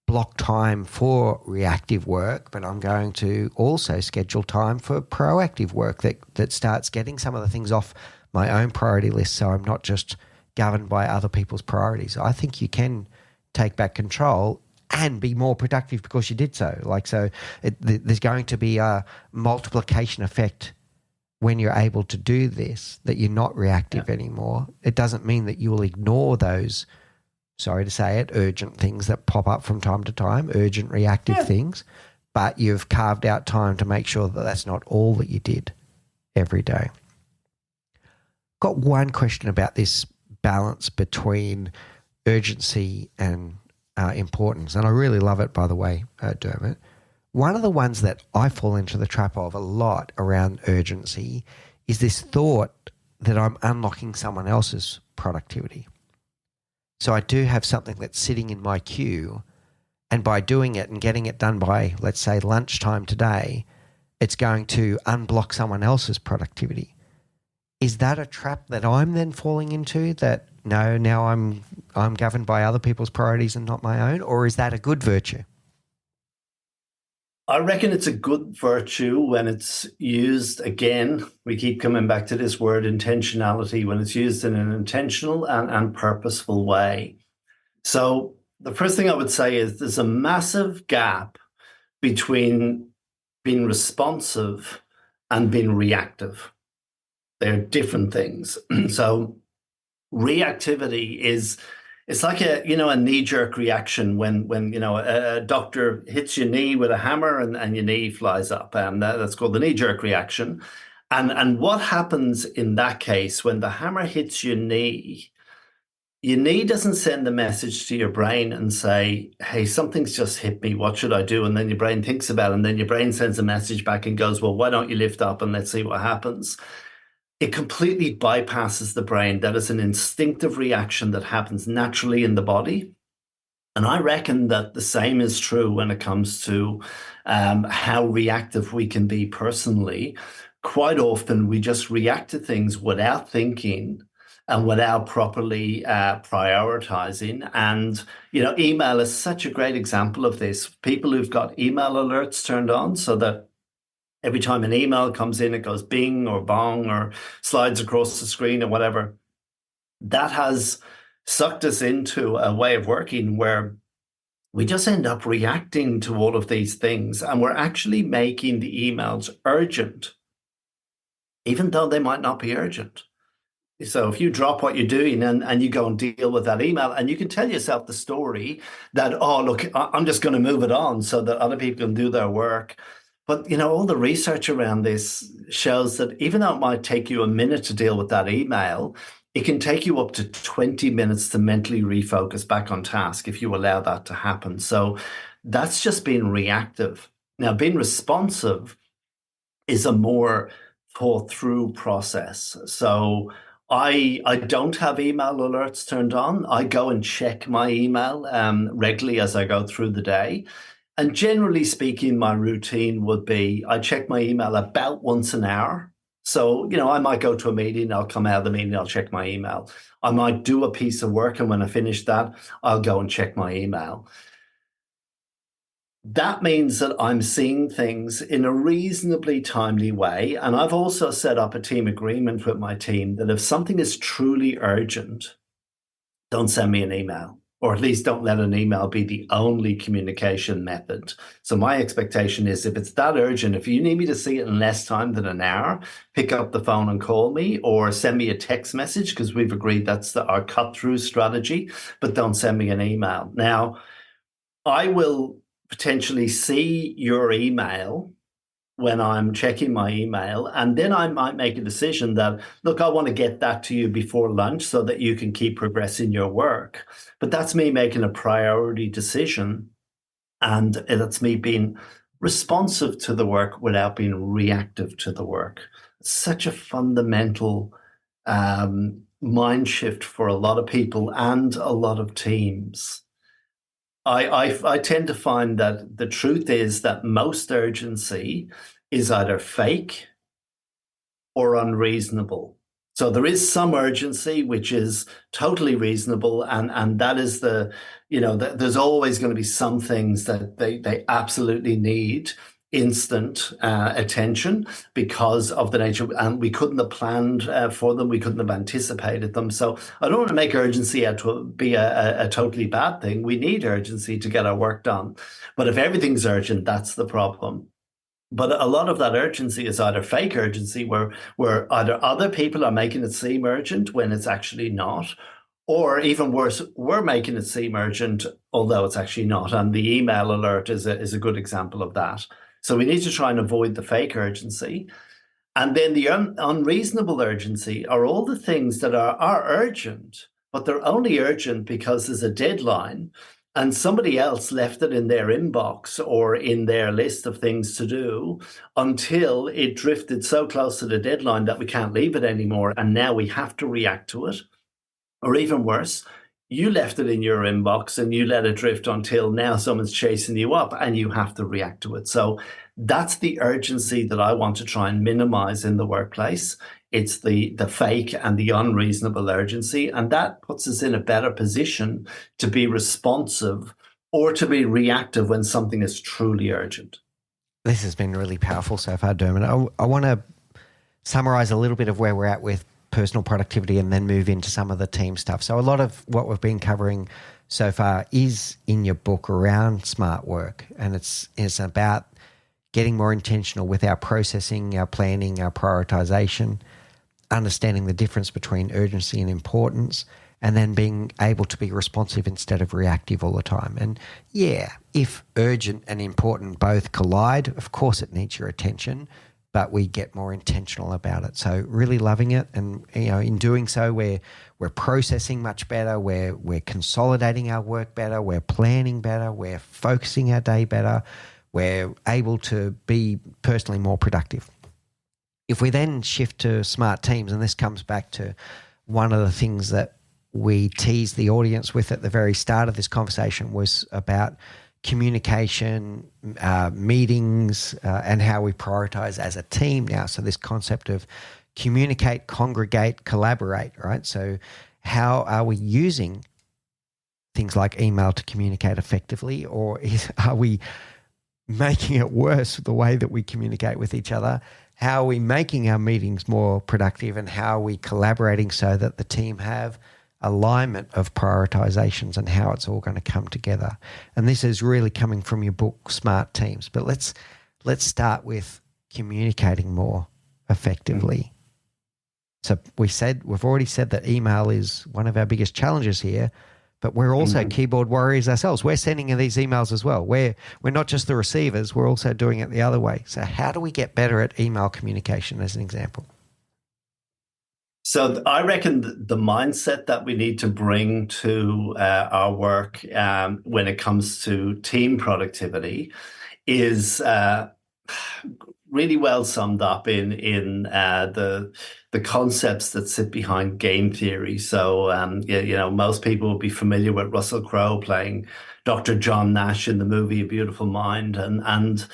block time for reactive work, but I'm going to also schedule time for proactive work that starts getting some of the things off my own priority list, so I'm not just governed by other people's priorities. I think you can take back control and be more productive because you did so. There's going to be a multiplication effect when you're able to do this, that you're not reactive anymore. It doesn't mean that you will ignore those, sorry to say it, urgent things that pop up from time to time, urgent reactive things, but you've carved out time to make sure that that's not all that you did every day. Got one question about this balance between urgency and importance, and I really love it, by the way, Dermot. One of the ones that I fall into the trap of a lot around urgency is this thought that I'm unlocking someone else's productivity. So I do have something that's sitting in my queue, and by doing it and getting it done by, let's say, lunchtime today, it's going to unblock someone else's productivity. Is that a trap that I'm then falling into, that no, now I'm governed by other people's priorities and not my own, or is that a good virtue? I reckon it's a good virtue when it's used, again, we keep coming back to this word intentionality, when it's used in an intentional and purposeful way. So the first thing I would say is there's a massive gap between being responsive and being reactive. They're different things. So reactivity it's like a knee-jerk reaction when a doctor hits your knee with a hammer and your knee flies up. That's called the knee-jerk reaction. And what happens in that case when the hammer hits your knee doesn't send a message to your brain and say, hey, something's just hit me, what should I do? And then your brain thinks about it, and then your brain sends a message back and goes, well, why don't you lift up and let's see what happens? it completely bypasses the brain. That is an instinctive reaction that happens naturally in the body. And I reckon that the same is true when it comes to how reactive we can be personally. Quite often, we just react to things without thinking and without properly prioritizing. And, email is such a great example of this. People who've got email alerts turned on so that every time an email comes in, it goes bing or bong or slides across the screen or whatever. That has sucked us into a way of working where we just end up reacting to all of these things, and we're actually making the emails urgent, even though they might not be urgent. So if you drop what you're doing and you go and deal with that email, and you can tell yourself the story that, oh, look, I'm just going to move it on so that other people can do their work. But, all the research around this shows that even though it might take you a minute to deal with that email, it can take you up to 20 minutes to mentally refocus back on task if you allow that to happen. So that's just being reactive. Now, being responsive is a more thought through process. So I don't have email alerts turned on. I go and check my email regularly as I go through the day. And generally speaking, my routine would be I check my email about once an hour. So, I might go to a meeting, I'll come out of the meeting, I'll check my email. I might do a piece of work, and when I finish that, I'll go and check my email. That means that I'm seeing things in a reasonably timely way. And I've also set up a team agreement with my team that if something is truly urgent, don't send me an email. Or at least don't let an email be the only communication method. So my expectation is if it's that urgent, if you need me to see it in less time than an hour, pick up the phone and call me, or send me a text message, because we've agreed that's our cut-through strategy, but don't send me an email. Now, I will potentially see your email when I'm checking my email, and then I might make a decision that, look, I want to get that to you before lunch so that you can keep progressing your work. But that's me making a priority decision, and that's me being responsive to the work without being reactive to the work. It's such a fundamental mind shift for a lot of people and a lot of teams. I tend to find that the truth is that most urgency is either fake or unreasonable. So there is some urgency which is totally reasonable, and that is there's always going to be some things that they absolutely need instant attention because of the nature, and we couldn't have planned for them, we couldn't have anticipated them. So I don't want to make urgency out to be a totally bad thing. We need urgency to get our work done, but if everything's urgent, that's the problem. But a lot of that urgency is either fake urgency, where either other people are making it seem urgent when it's actually not, or even worse, we're making it seem urgent although it's actually not. And the email alert is a good example of that. So we need to try and avoid the fake urgency. And then the unreasonable urgency are all the things that are urgent, but they're only urgent because there's a deadline and somebody else left it in their inbox or in their list of things to do until it drifted so close to the deadline that we can't leave it anymore. And now we have to react to it. Or even worse, you left it in your inbox and you let it drift until now someone's chasing you up and you have to react to it. So that's the urgency that I want to try and minimize in the workplace. It's the fake and the unreasonable urgency. And that puts us in a better position to be responsive or to be reactive when something is truly urgent. This has been really powerful so far, Dermot. I want to summarize a little bit of where we're at with personal productivity and then move into some of the team stuff. So a lot of what we've been covering so far is in your book around smart work, and it's about getting more intentional with our processing, our planning, our prioritization, understanding the difference between urgency and importance, and then being able to be responsive instead of reactive all the time. And yeah, if urgent and important both collide, of course it needs your attention, but we get more intentional about it. So really loving it. And, in doing so, we're processing much better. We're consolidating our work better. We're planning better. We're focusing our day better. We're able to be personally more productive. If we then shift to smart teams, and this comes back to one of the things that we teased the audience with at the very start of this conversation was about communication, meetings, and how we prioritize as a team now. So this concept of communicate, congregate, collaborate, right? So how are we using things like email to communicate effectively, or are we making it worse the way that we communicate with each other? How are we making our meetings more productive, and how are we collaborating so that the team have alignment of prioritizations and how it's all going to come together? And this is really coming from your book, Smart Teams. But let's start with communicating more effectively. So we've already said that email is one of our biggest challenges here, but we're also keyboard warriors ourselves. We're sending these emails as well. We're not just the receivers, we're also doing it the other way. So how do we get better at email communication, as an example? So I reckon the mindset that we need to bring to our work when it comes to team productivity is really well summed up in the concepts that sit behind game theory. So most people will be familiar with Russell Crowe playing Dr. John Nash in the movie A Beautiful Mind, and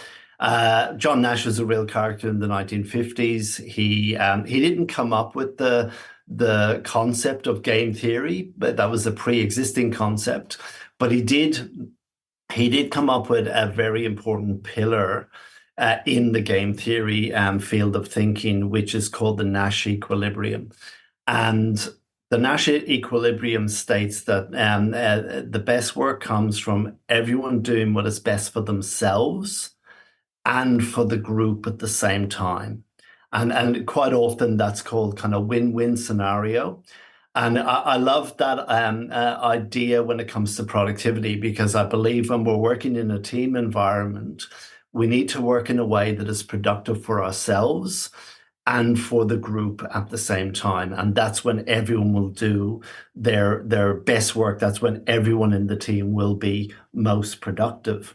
John Nash was a real character in the 1950s. He didn't come up with the concept of game theory, but that was a pre-existing concept. But he did come up with a very important pillar in the game theory field of thinking, which is called the Nash equilibrium. And the Nash equilibrium states that the best work comes from everyone doing what is best for themselves and for the group at the same time. And quite often that's called kind of win-win scenario. And I love that idea when it comes to productivity, because I believe when we're working in a team environment, we need to work in a way that is productive for ourselves and for the group at the same time. And that's when everyone will do their best work. That's when everyone in the team will be most productive.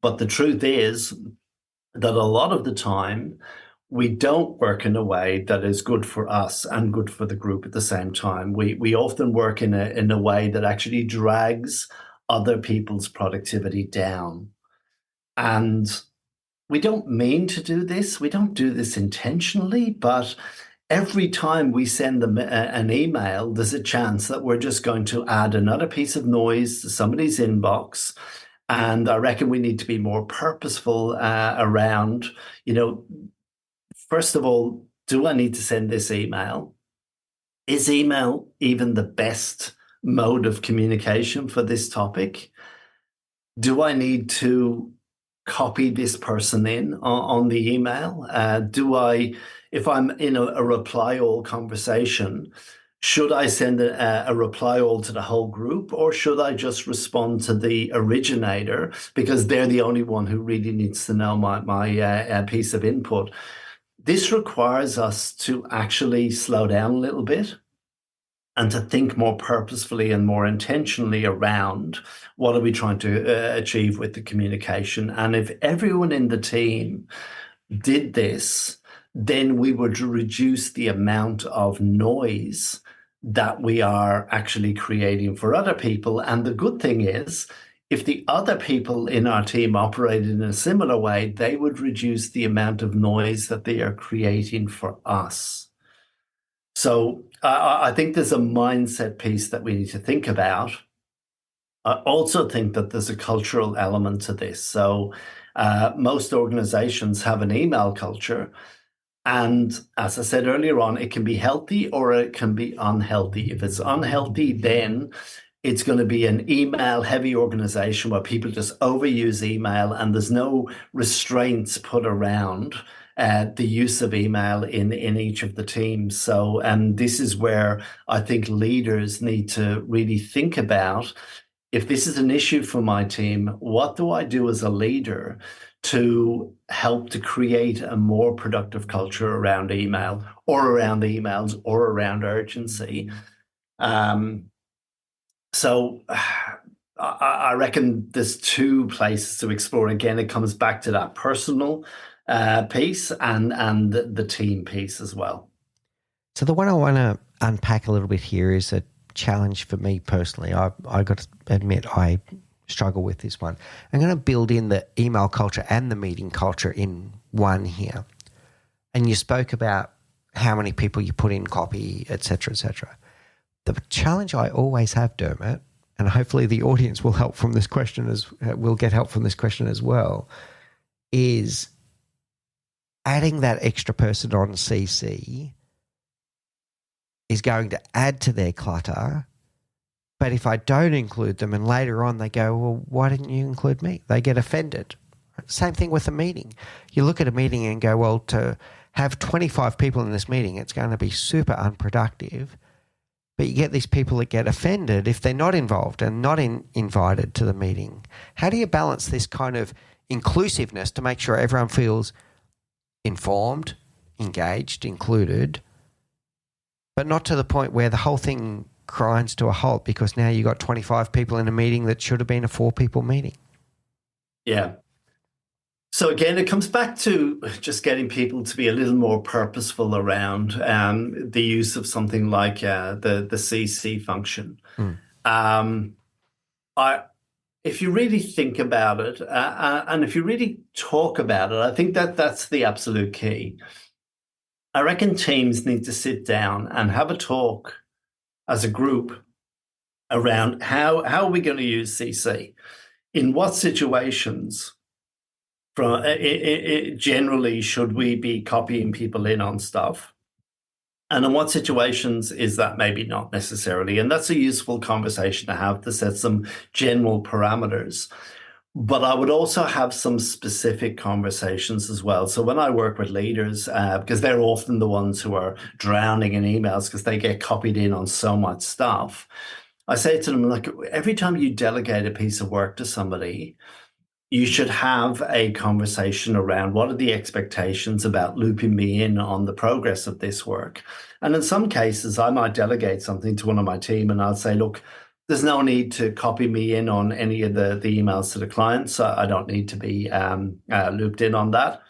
But the truth is that a lot of the time, we don't work in a way that is good for us and good for the group at the same time. We often work in a way that actually drags other people's productivity down. And we don't mean to do this. We don't do this intentionally, but every time we send them an email, there's a chance that we're just going to add another piece of noise to somebody's inbox. And I reckon we need to be more purposeful around, first of all, do I need to send this email? Is email even the best mode of communication for this topic? Do I need to copy this person in on the email? If I'm in a reply all conversation, should I send a reply all to the whole group, or should I just respond to the originator because they're the only one who really needs to know my piece of input? This requires us to actually slow down a little bit and to think more purposefully and more intentionally around what are we trying to achieve with the communication. And if everyone in the team did this, then we would reduce the amount of noise that we are actually creating for other people. And the good thing is, if the other people in our team operated in a similar way, they would reduce the amount of noise that they are creating for us. So I think there's a mindset piece that we need to think about. I also think that there's a cultural element to this. So most organizations have an email culture. And as I said earlier on, it can be healthy or it can be unhealthy. If it's unhealthy, then it's going to be an email-heavy organization where people just overuse email and there's no restraints put around the use of email in each of the teams. So, and this is where I think leaders need to really think about, if this is an issue for my team, what do I do as a leader to help to create a more productive culture around email or around emails or around urgency? So I reckon there's two places to explore. Again, it comes back to that personal piece and the team piece as well. So the one I want to unpack a little bit here is a challenge for me personally. I got to admit I struggle with this one. I'm going to build in the email culture and the meeting culture in one here. And you spoke about how many people you put in copy, et cetera, et cetera. The challenge I always have, Dermot, and hopefully the audience will help from this question will get help from this question as well, is adding that extra person on CC is going to add to their clutter. But if I don't include them and later on they go, well, why didn't you include me? They get offended. Same thing with a meeting. You look at a meeting and go, well, to have 25 people in this meeting, it's going to be super unproductive. But you get these people that get offended if they're not involved and not invited to the meeting. How do you balance this kind of inclusiveness to make sure everyone feels informed, engaged, included, but not to the point where the whole thing grinds to a halt because now you've got 25 people in a meeting that should have been a 4-people meeting? Yeah. So again, it comes back to just getting people to be a little more purposeful around the use of something like the CC function. If you really think about it, and if you really talk about it, I think that's the absolute key. I reckon teams need to sit down and have a talk as a group around how are we going to use CC? In what situations generally should we be copying people in on stuff? And in what situations is that maybe not necessarily? And that's a useful conversation to have to set some general parameters. But I would also have some specific conversations as well. So when I work with leaders, because they're often the ones who are drowning in emails because they get copied in on so much stuff, I say to them, like, every time you delegate a piece of work to somebody, you should have a conversation around what are the expectations about looping me in on the progress of this work. And in some cases, I might delegate something to one of my team and I'll say, look, there's no need to copy me in on any of the emails to the clients. So I don't need to be looped in on that.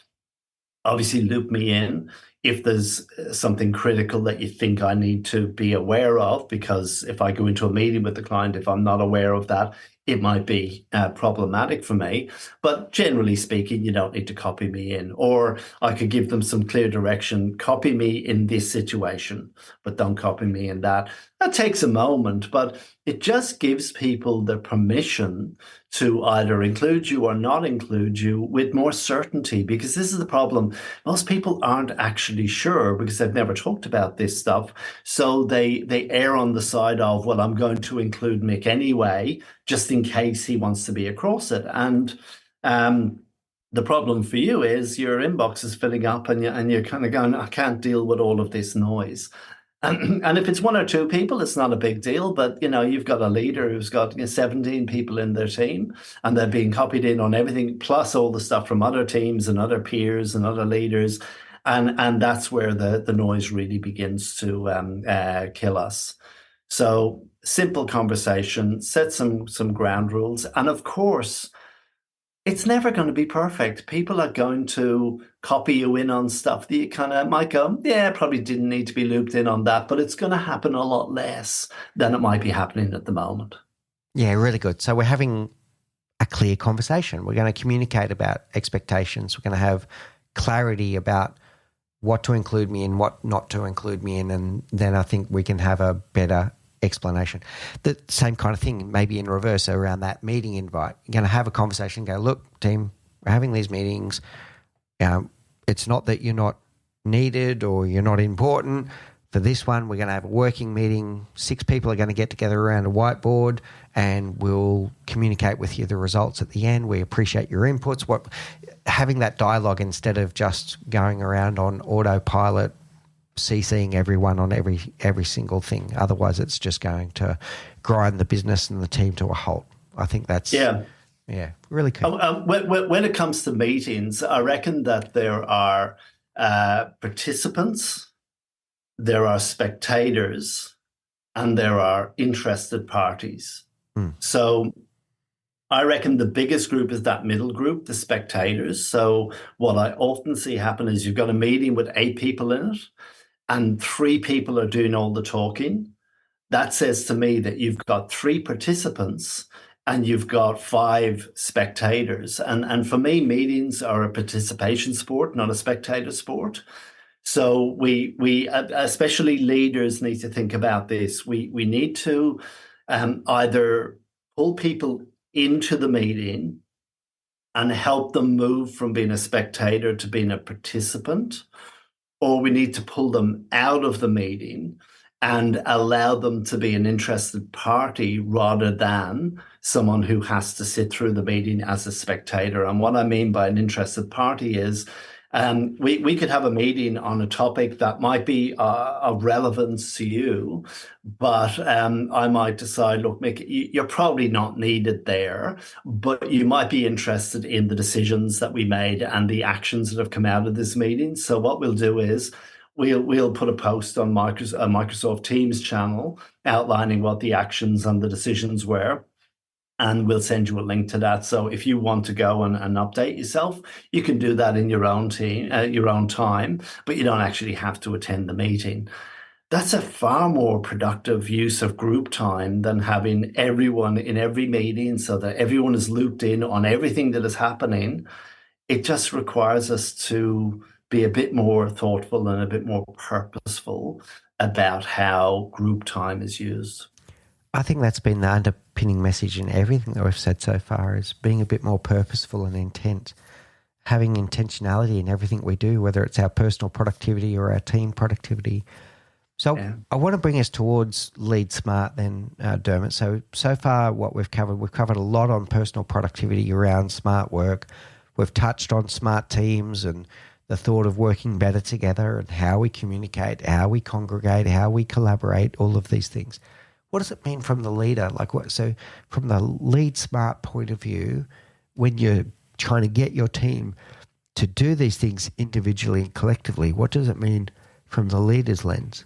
Obviously, loop me in if there's something critical that you think I need to be aware of, because if I go into a meeting with the client, if I'm not aware of that, it might be problematic for me. But generally speaking, you don't need to copy me in. Or I could give them some clear direction, copy me in this situation, but don't copy me in that. That takes a moment, but it just gives people the permission to either include you or not include you with more certainty, because this is the problem. Most people aren't actually sure because they've never talked about this stuff. So they err on the side of, well, I'm going to include Mick anyway, just in case he wants to be across it. And the problem for you is your inbox is filling up and you're kind of going, I can't deal with all of this noise. And if it's 1 or 2 people, it's not a big deal. But, you've got a leader who's got 17 people in their team and they're being copied in on everything, plus all the stuff from other teams and other peers and other leaders. And that's where the noise really begins to kill us. So simple conversation, set some ground rules. And of course, it's never going to be perfect. People are going to copy you in on stuff that you kind of might go, yeah, probably didn't need to be looped in on that, but it's going to happen a lot less than it might be happening at the moment. Yeah, really good. So we're having a clear conversation. We're going to communicate about expectations. We're going to have clarity about what to include me in, what not to include me in, and then I think we can have a better explanation. The same kind of thing, maybe in reverse around that meeting invite. You're going to have a conversation, go, look, team, we're having these meetings. It's not that you're not needed or you're not important. For this one, we're going to have a working meeting. 6 people are going to get together around a whiteboard and we'll communicate with you the results at the end. We appreciate your inputs. Having that dialogue instead of just going around on autopilot, CCing everyone on every single thing. Otherwise, it's just going to grind the business and the team to a halt. I think that's really cool. When it comes to meetings, I reckon that there are participants, there are spectators, and there are interested parties. So I reckon the biggest group is that middle group, the spectators. So what I often see happen is you've got a meeting with 8 people in it, and 3 people are doing all the talking. That says to me that you've got 3 participants and you've got 5 spectators. And for me, meetings are a participation sport, not a spectator sport. So we especially leaders need to think about this. We need to either pull people into the meeting and help them move from being a spectator to being a participant, or we need to pull them out of the meeting and allow them to be an interested party rather than someone who has to sit through the meeting as a spectator. And what I mean by an interested party is we could have a meeting on a topic that might be of relevance to you, but I might decide, look, Mick, you're probably not needed there, but you might be interested in the decisions that we made and the actions that have come out of this meeting. So what we'll do is we'll put a post on Microsoft Teams channel outlining what the actions and the decisions were. And we'll send you a link to that. So if you want to go and update yourself, you can do that in your own your own time, but you don't actually have to attend the meeting. That's a far more productive use of group time than having everyone in every meeting so that everyone is looped in on everything that is happening. It just requires us to be a bit more thoughtful and a bit more purposeful about how group time is used. I think that's been the underpinning message in everything that we've said so far, is being a bit more purposeful and intent, having intentionality in everything we do, whether it's our personal productivity or our team productivity. So yeah. I want to bring us towards Lead Smart then, Dermot. So far what we've covered a lot on personal productivity around smart work. We've touched on smart teams and the thought of working better together and how we communicate, how we congregate, how we collaborate, all of these things. What does it mean from the leader? So from the Lead Smart point of view, when you're trying to get your team to do these things individually and collectively, what does it mean from the leader's lens?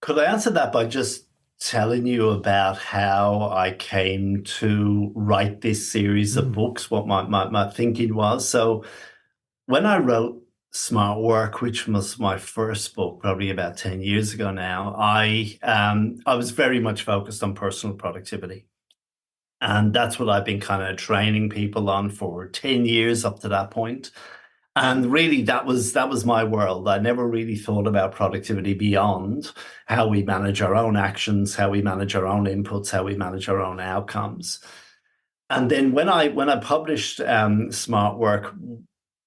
Could I answer that by just telling you about how I came to write this series of books, what my thinking was? So when I wrote Smart Work, which was my first book, probably about 10 years ago now, I was very much focused on personal productivity. And that's what I've been kind of training people on for 10 years up to that point. And really, that was my world. I never really thought about productivity beyond how we manage our own actions, how we manage our own inputs, how we manage our own outcomes. And then when I published Smart Work,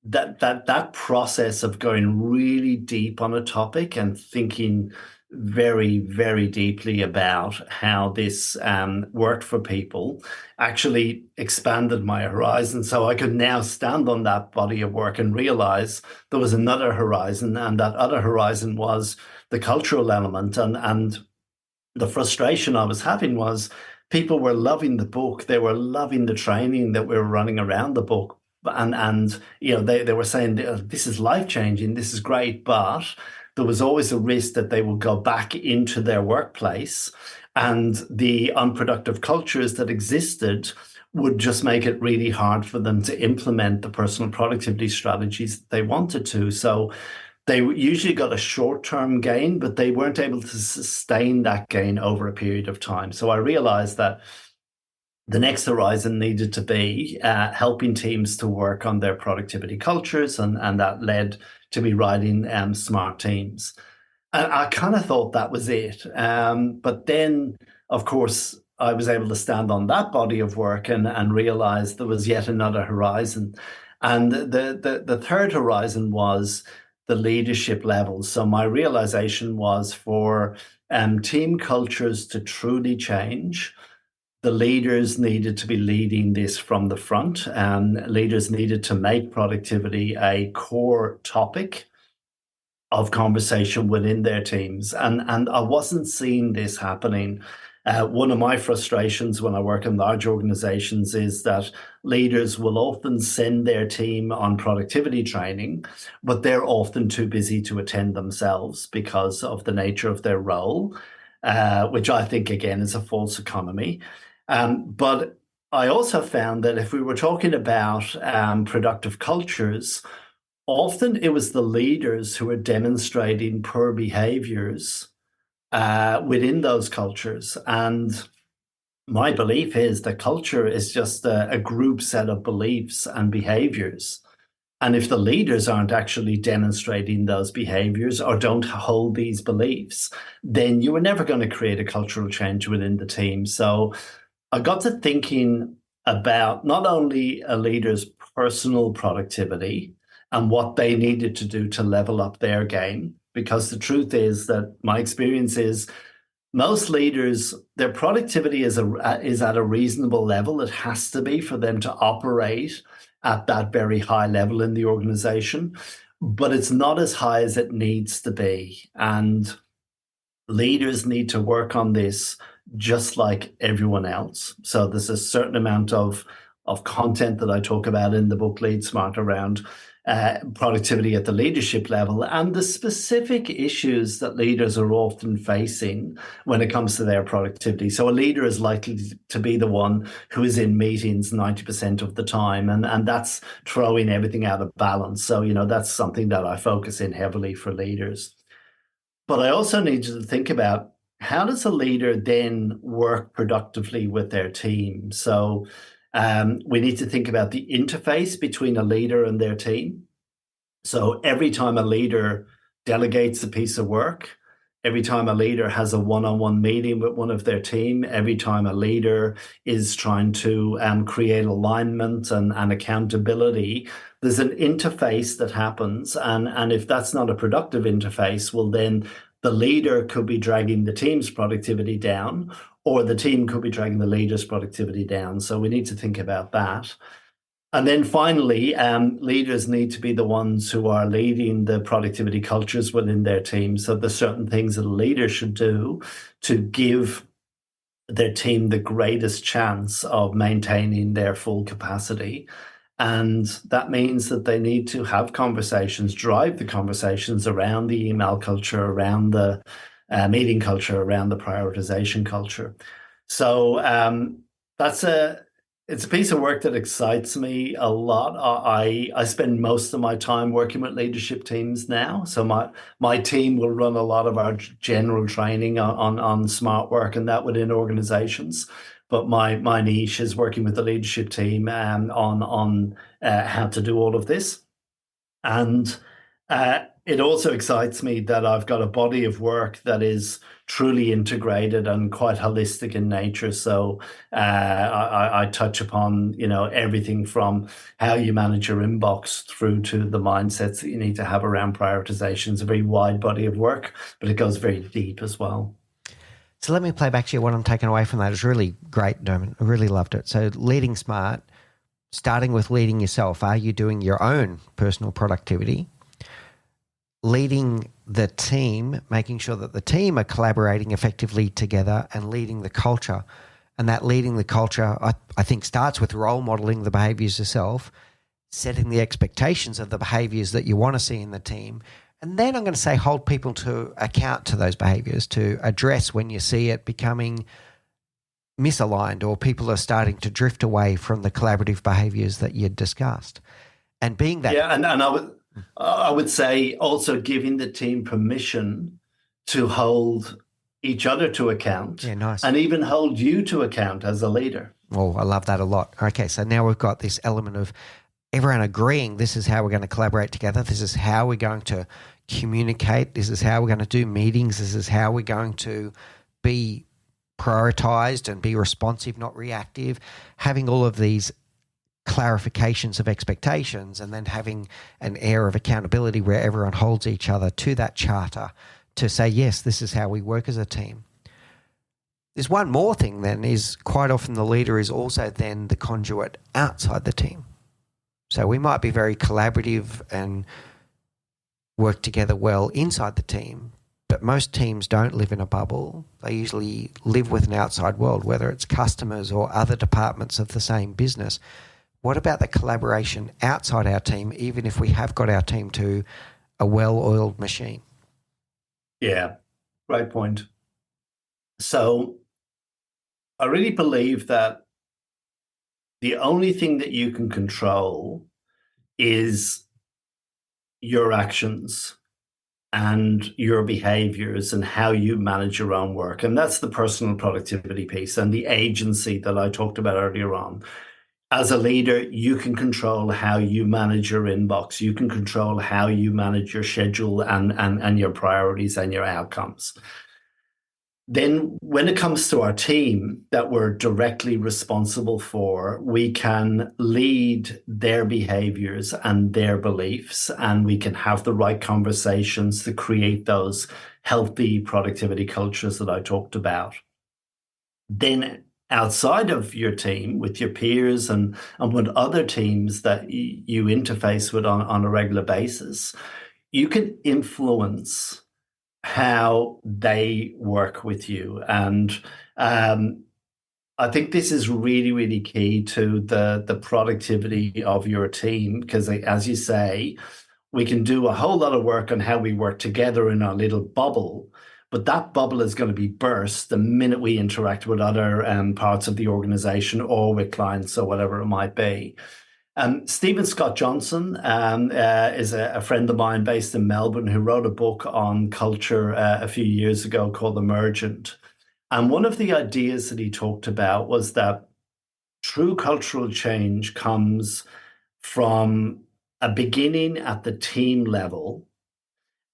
that process of going really deep on a topic and thinking very, very deeply about how this worked for people actually expanded my horizon. So I could now stand on that body of work and realize there was another horizon, and that other horizon was the cultural element. And the frustration I was having was people were loving the book. They were loving the training that we were running around the book. And you know, they were saying, this is life-changing, this is great, but there was always a risk that they would go back into their workplace and the unproductive cultures that existed would just make it really hard for them to implement the personal productivity strategies that they wanted to. So they usually got a short-term gain, but they weren't able to sustain that gain over a period of time. So I realized that the next horizon needed to be helping teams to work on their productivity cultures, and that led to me writing Smart Teams. And I kind of thought that was it. But then, of course, I was able to stand on that body of work and realize there was yet another horizon. And the third horizon was the leadership level. So my realization was for team cultures to truly change, the leaders needed to be leading this from the front, and leaders needed to make productivity a core topic of conversation within their teams. And I wasn't seeing this happening. One of my frustrations when I work in large organizations is that leaders will often send their team on productivity training, but they're often too busy to attend themselves because of the nature of their role, which I think, again, is a false economy. But I also found that if we were talking about productive cultures, often it was the leaders who were demonstrating poor behaviors within those cultures. And my belief is that culture is just a group set of beliefs and behaviors. And if the leaders aren't actually demonstrating those behaviors or don't hold these beliefs, then you are never going to create a cultural change within the team. So I got to thinking about not only a leader's personal productivity and what they needed to do to level up their game, because the truth is that my experience is most leaders, their productivity is at a reasonable level. It has to be for them to operate at that very high level in the organization, but it's not as high as it needs to be. And leaders need to work on this just like everyone else. So there's a certain amount of content that I talk about in the book Lead Smart around productivity at the leadership level and the specific issues that leaders are often facing when it comes to their productivity. So a leader is likely to be the one who is in meetings 90% of the time, and that's throwing everything out of balance. So, that's something that I focus in heavily for leaders. But I also need you to think about how does a leader then work productively with their team? So we need to think about the interface between a leader and their team. So every time a leader delegates a piece of work, every time a leader has a one-on-one meeting with one of their team, every time a leader is trying to create alignment and accountability, there's an interface that happens. And if that's not a productive interface, well, then the leader could be dragging the team's productivity down, or the team could be dragging the leader's productivity down. So we need to think about that. And then finally, leaders need to be the ones who are leading the productivity cultures within their team. So there's certain things that a leader should do to give their team the greatest chance of maintaining their full capacity. And that means that they need to have conversations, drive the conversations around the email culture, around the meeting culture, around the prioritization culture. So it's a piece of work that excites me a lot. I spend most of my time working with leadership teams now. So my team will run a lot of our general training on smart work and that within organizations. But my niche is working with the leadership team on how to do all of this. And it also excites me that I've got a body of work that is truly integrated and quite holistic in nature. So I touch upon, everything from how you manage your inbox through to the mindsets that you need to have around prioritization. It's a very wide body of work, but it goes very deep as well. So let me play back to you what I'm taking away from that. It's really great, Dermot. I really loved it. So leading smart, starting with leading yourself. Are you doing your own personal productivity? Leading the team, making sure that the team are collaborating effectively together, and leading the culture. And that leading the culture, I think, starts with role modeling the behaviors yourself, setting the expectations of the behaviors that you want to see in the team. And then I'm going to say hold people to account to those behaviors, to address when you see it becoming misaligned or people are starting to drift away from the collaborative behaviors that you discussed. And being that... Yeah, and I would say also giving the team permission to hold each other to account. Yeah, nice. And even hold you to account as a leader. Oh, I love that a lot. Okay, so now we've got this element of everyone agreeing this is how we're going to collaborate together. This is how we're going to communicate. This is how we're going to do meetings. This is how we're going to be prioritized and be responsive, not reactive. Having all of these clarifications of expectations, and then having an air of accountability where everyone holds each other to that charter to say, yes, this is how we work as a team. There's one more thing then, is quite often the leader is also then the conduit outside the team. So we might be very collaborative and work together well inside the team, but most teams don't live in a bubble. They usually live with an outside world, whether it's customers or other departments of the same business. What about the collaboration outside our team, even if we have got our team to a well-oiled machine? Yeah, great point. So I really believe that the only thing that you can control is your actions and your behaviors and how you manage your own work. And that's the personal productivity piece and the agency that I talked about earlier on. As a leader, you can control how you manage your inbox. You can control how you manage your schedule and your priorities and your outcomes. Then when it comes to our team that we're directly responsible for, we can lead their behaviors and their beliefs, and we can have the right conversations to create those healthy productivity cultures that I talked about. Then outside of your team, with your peers and with other teams that you interface with on a regular basis, you can influence how they work with you. And I think this is really, really key to the productivity of your team, because as you say, we can do a whole lot of work on how we work together in our little bubble, but that bubble is going to be burst the minute we interact with other parts of the organization or with clients or whatever it might be. Stephen Scott Johnson is a friend of mine based in Melbourne who wrote a book on culture a few years ago called Emergent. And one of the ideas that he talked about was that true cultural change comes from a beginning at the team level,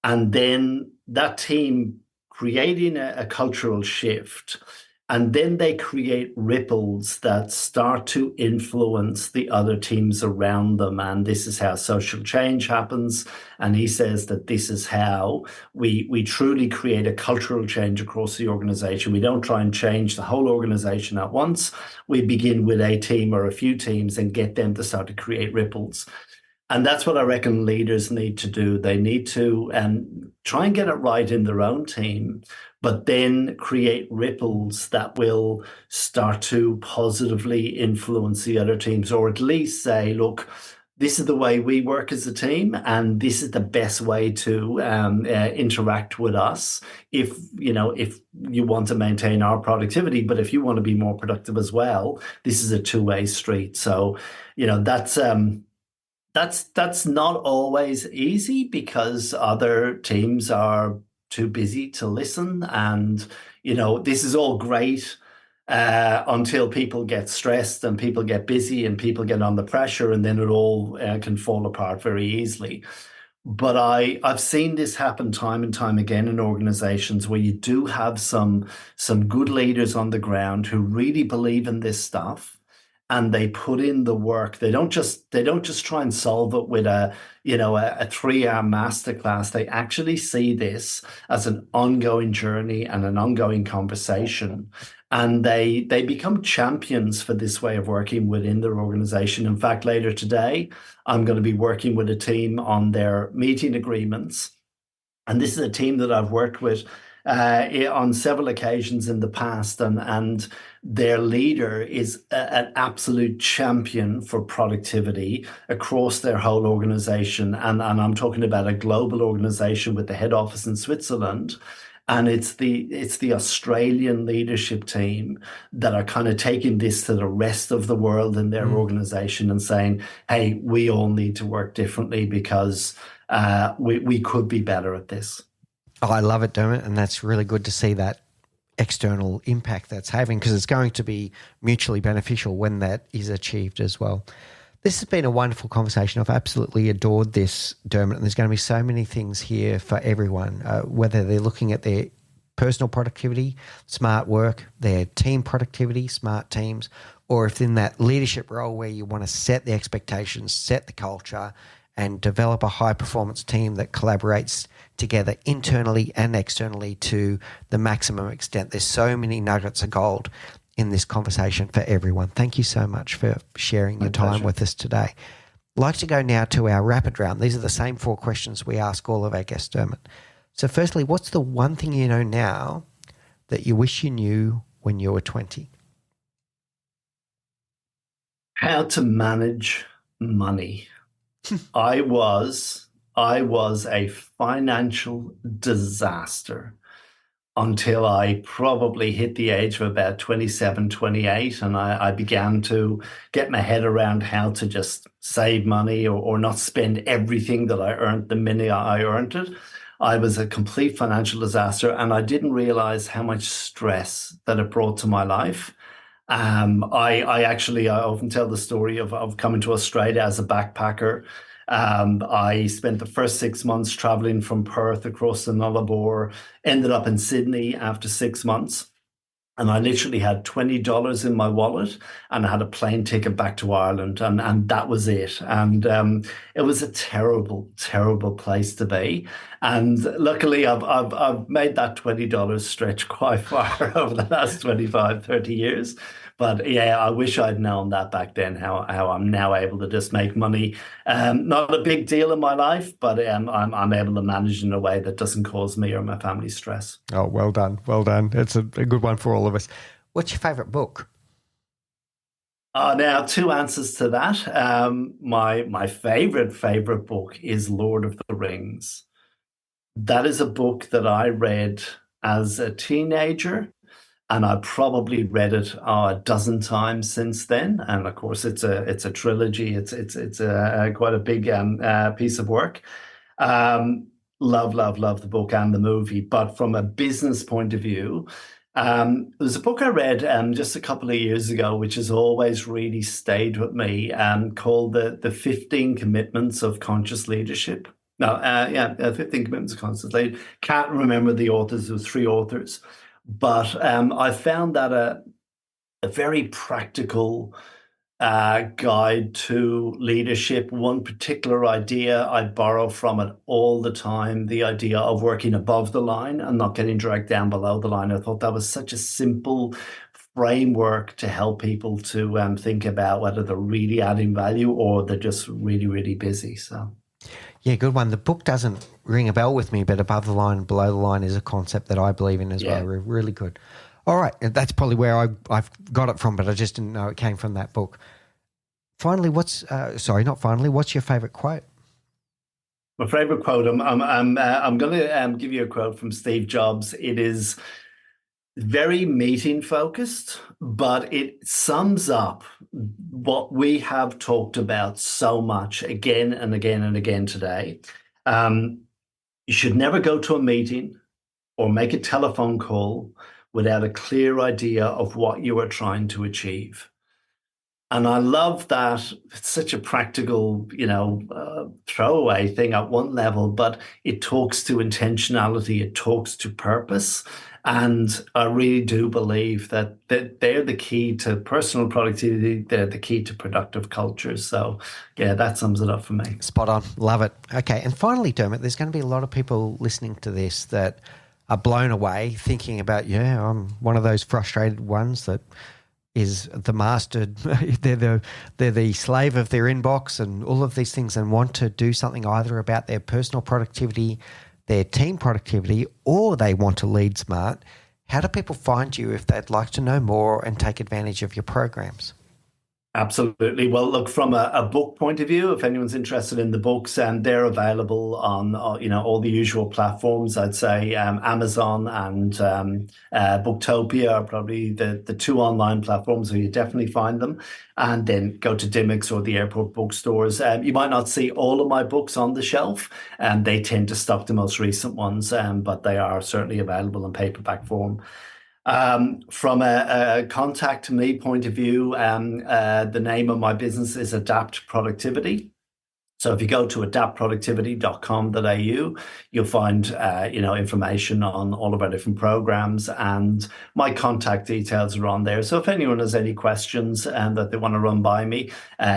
and then that team creating a cultural shift, and then they create ripples that start to influence the other teams around them. And this is how social change happens. And he says that this is how we truly create a cultural change across the organization. We don't try and change the whole organization at once. We begin with a team or a few teams and get them to start to create ripples. And that's what I reckon leaders need to do. They need to try and get it right in their own team, but then create ripples that will start to positively influence the other teams, or at least say, look, this is the way we work as a team, and this is the best way to interact with us if you want to maintain our productivity. But if you want to be more productive as well, this is a two-way street. So, that's not always easy because other teams are too busy to listen. And, this is all great until people get stressed and people get busy and people get under pressure, and then it all can fall apart very easily. But I've seen this happen time and time again in organizations where you do have some good leaders on the ground who really believe in this stuff, and they put in the work. They don't just try and solve it with a 3-hour masterclass. They actually see this as an ongoing journey and an ongoing conversation. And they become champions for this way of working within their organization. In fact, later today, I'm going to be working with a team on their meeting agreements. And this is a team that I've worked with on several occasions in the past, and their leader is an absolute champion for productivity across their whole organization. And I'm talking about a global organization with the head office in Switzerland. And it's the Australian leadership team that are kind of taking this to the rest of the world in their organization and saying, hey, we all need to work differently because we could be better at this. Oh, I love it, Dermot, and that's really good to see that external impact that's having, because it's going to be mutually beneficial when that is achieved as well. This has been a wonderful conversation. I've absolutely adored this, Dermot, and there's going to be so many things here for everyone, whether they're looking at their personal productivity, smart work, their team productivity, smart teams, or if in that leadership role where you want to set the expectations, set the culture, and develop a high-performance team that collaborates together internally and externally to the maximum extent. There's so many nuggets of gold in this conversation for everyone. Thank you so much for sharing your time with us today. I'd like to go now to our rapid round. These are the same 4 questions we ask all of our guests, Dermot. So firstly, what's the one thing you know now that you wish you knew when you were 20? How to manage money. I was a financial disaster. until I probably hit the age of about 27, 28, and I began to get my head around how to just save money or not spend everything that I earned the minute I earned it. I was a complete financial disaster, and I didn't realize how much stress that it brought to my life. I often tell the story of coming to Australia as a backpacker. I spent the first 6 months traveling from Perth across the Nullarbor, ended up in Sydney after 6 months. And I literally had $20 in my wallet, and I had a plane ticket back to Ireland, and that was it. And it was a terrible, terrible place to be. And luckily, I've made that $20 stretch quite far over the last 25, 30 years. But yeah, I wish I'd known that back then, how I'm now able to just make money. Not a big deal in my life, but I'm able to manage in a way that doesn't cause me or my family stress. Oh, well done. Well done. It's a good one for all of us. What's your favourite book? Now, two answers to that. My favorite book is Lord of the Rings. That is a book that I read as a teenager, and I probably read it a dozen times since then. And of course, it's a trilogy. It's quite a big piece of work. Love the book and the movie. But from a business point of view, there's a book I read just a couple of years ago, which has always really stayed with me, called the 15 Commitments of Conscious Leadership. No, 15 Commitments of Conscious Leadership. Can't remember the authors. There was three authors. But I found that a very practical guide to leadership. One particular idea I borrow from it all the time, the idea of working above the line and not getting dragged down below the line. I thought that was such a simple framework to help people to think about whether they're really adding value or they're just really, really busy. So. Yeah, good one. The book doesn't ring a bell with me, but above the line, below the line is a concept that I believe in as well. Really good. All right, that's probably where I've got it from, but I just didn't know it came from that book. Finally, what's your favourite quote? My favourite quote, I'm going to give you a quote from Steve Jobs. It is very meeting focused, but it sums up what we have talked about so much again and again and again today. You should never go to a meeting or make a telephone call without a clear idea of what you are trying to achieve. And I love that. It's such a practical, throwaway thing at one level, but it talks to intentionality. It talks to purpose. And I really do believe that they're the key to personal productivity. They're the key to productive cultures. So, yeah, that sums it up for me. Spot on. Love it. Okay. And finally, Dermot, there's going to be a lot of people listening to this that are blown away thinking about, I'm one of those frustrated ones that is the master. They're the slave of their inbox and all of these things and want to do something either about their personal productivity, their team productivity, or they want to lead smart. How do people find you if they'd like to know more and take advantage of your programs? Absolutely. Well, look, from a book point of view, if anyone's interested in the books, they're available on all the usual platforms. I'd say Amazon and Booktopia are probably the two online platforms where you definitely find them. And then go to Dymocks or the airport bookstores. You might not see all of my books on the shelf, and they tend to stock the most recent ones, but they are certainly available in paperback form. From a contact me point of view, the name of my business is Adapt Productivity. So if you go to adaptproductivity.com.au, you'll find information on all of our different programs, and my contact details are on there. So if anyone has any questions that they want to run by me,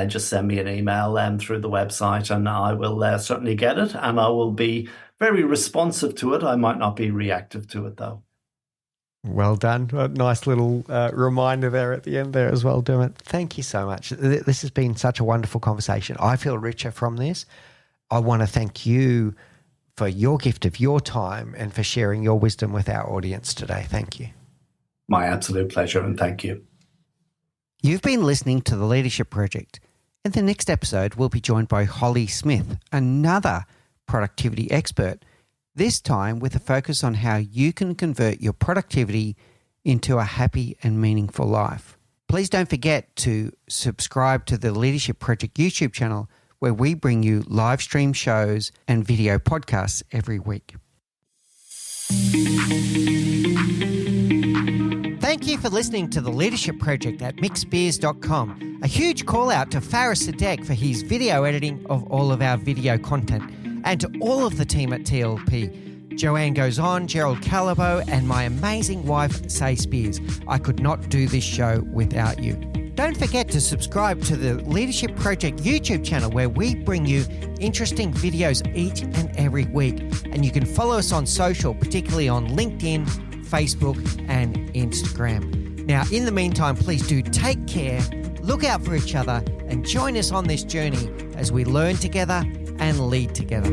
just send me an email through the website, and I will certainly get it, and I will be very responsive to it. I might not be reactive to it though. Well done. A nice little reminder there at the end there as well, Dermot. Thank you so much. This has been such a wonderful conversation. I feel richer from this. I want to thank you for your gift of your time and for sharing your wisdom with our audience today. Thank you. My absolute pleasure, and thank you. You've been listening to The Leadership Project. In the next episode, we'll be joined by Holly Smith, another productivity expert. this time with a focus on how you can convert your productivity into a happy and meaningful life. Please don't forget to subscribe to the Leadership Project YouTube channel, where we bring you live stream shows and video podcasts every week. Thank you for listening to the Leadership Project at mixbeers.com. A huge call out to Faris Sadek for his video editing of all of our video content, and to all of the team at TLP. Joanne Goes On, Gerald Calabo, and my amazing wife, Say Spears. I could not do this show without you. Don't forget to subscribe to the Leadership Project YouTube channel, where we bring you interesting videos each and every week. And you can follow us on social, particularly on LinkedIn, Facebook, and Instagram. Now, in the meantime, please do take care, look out for each other, and join us on this journey as we learn together and lead together.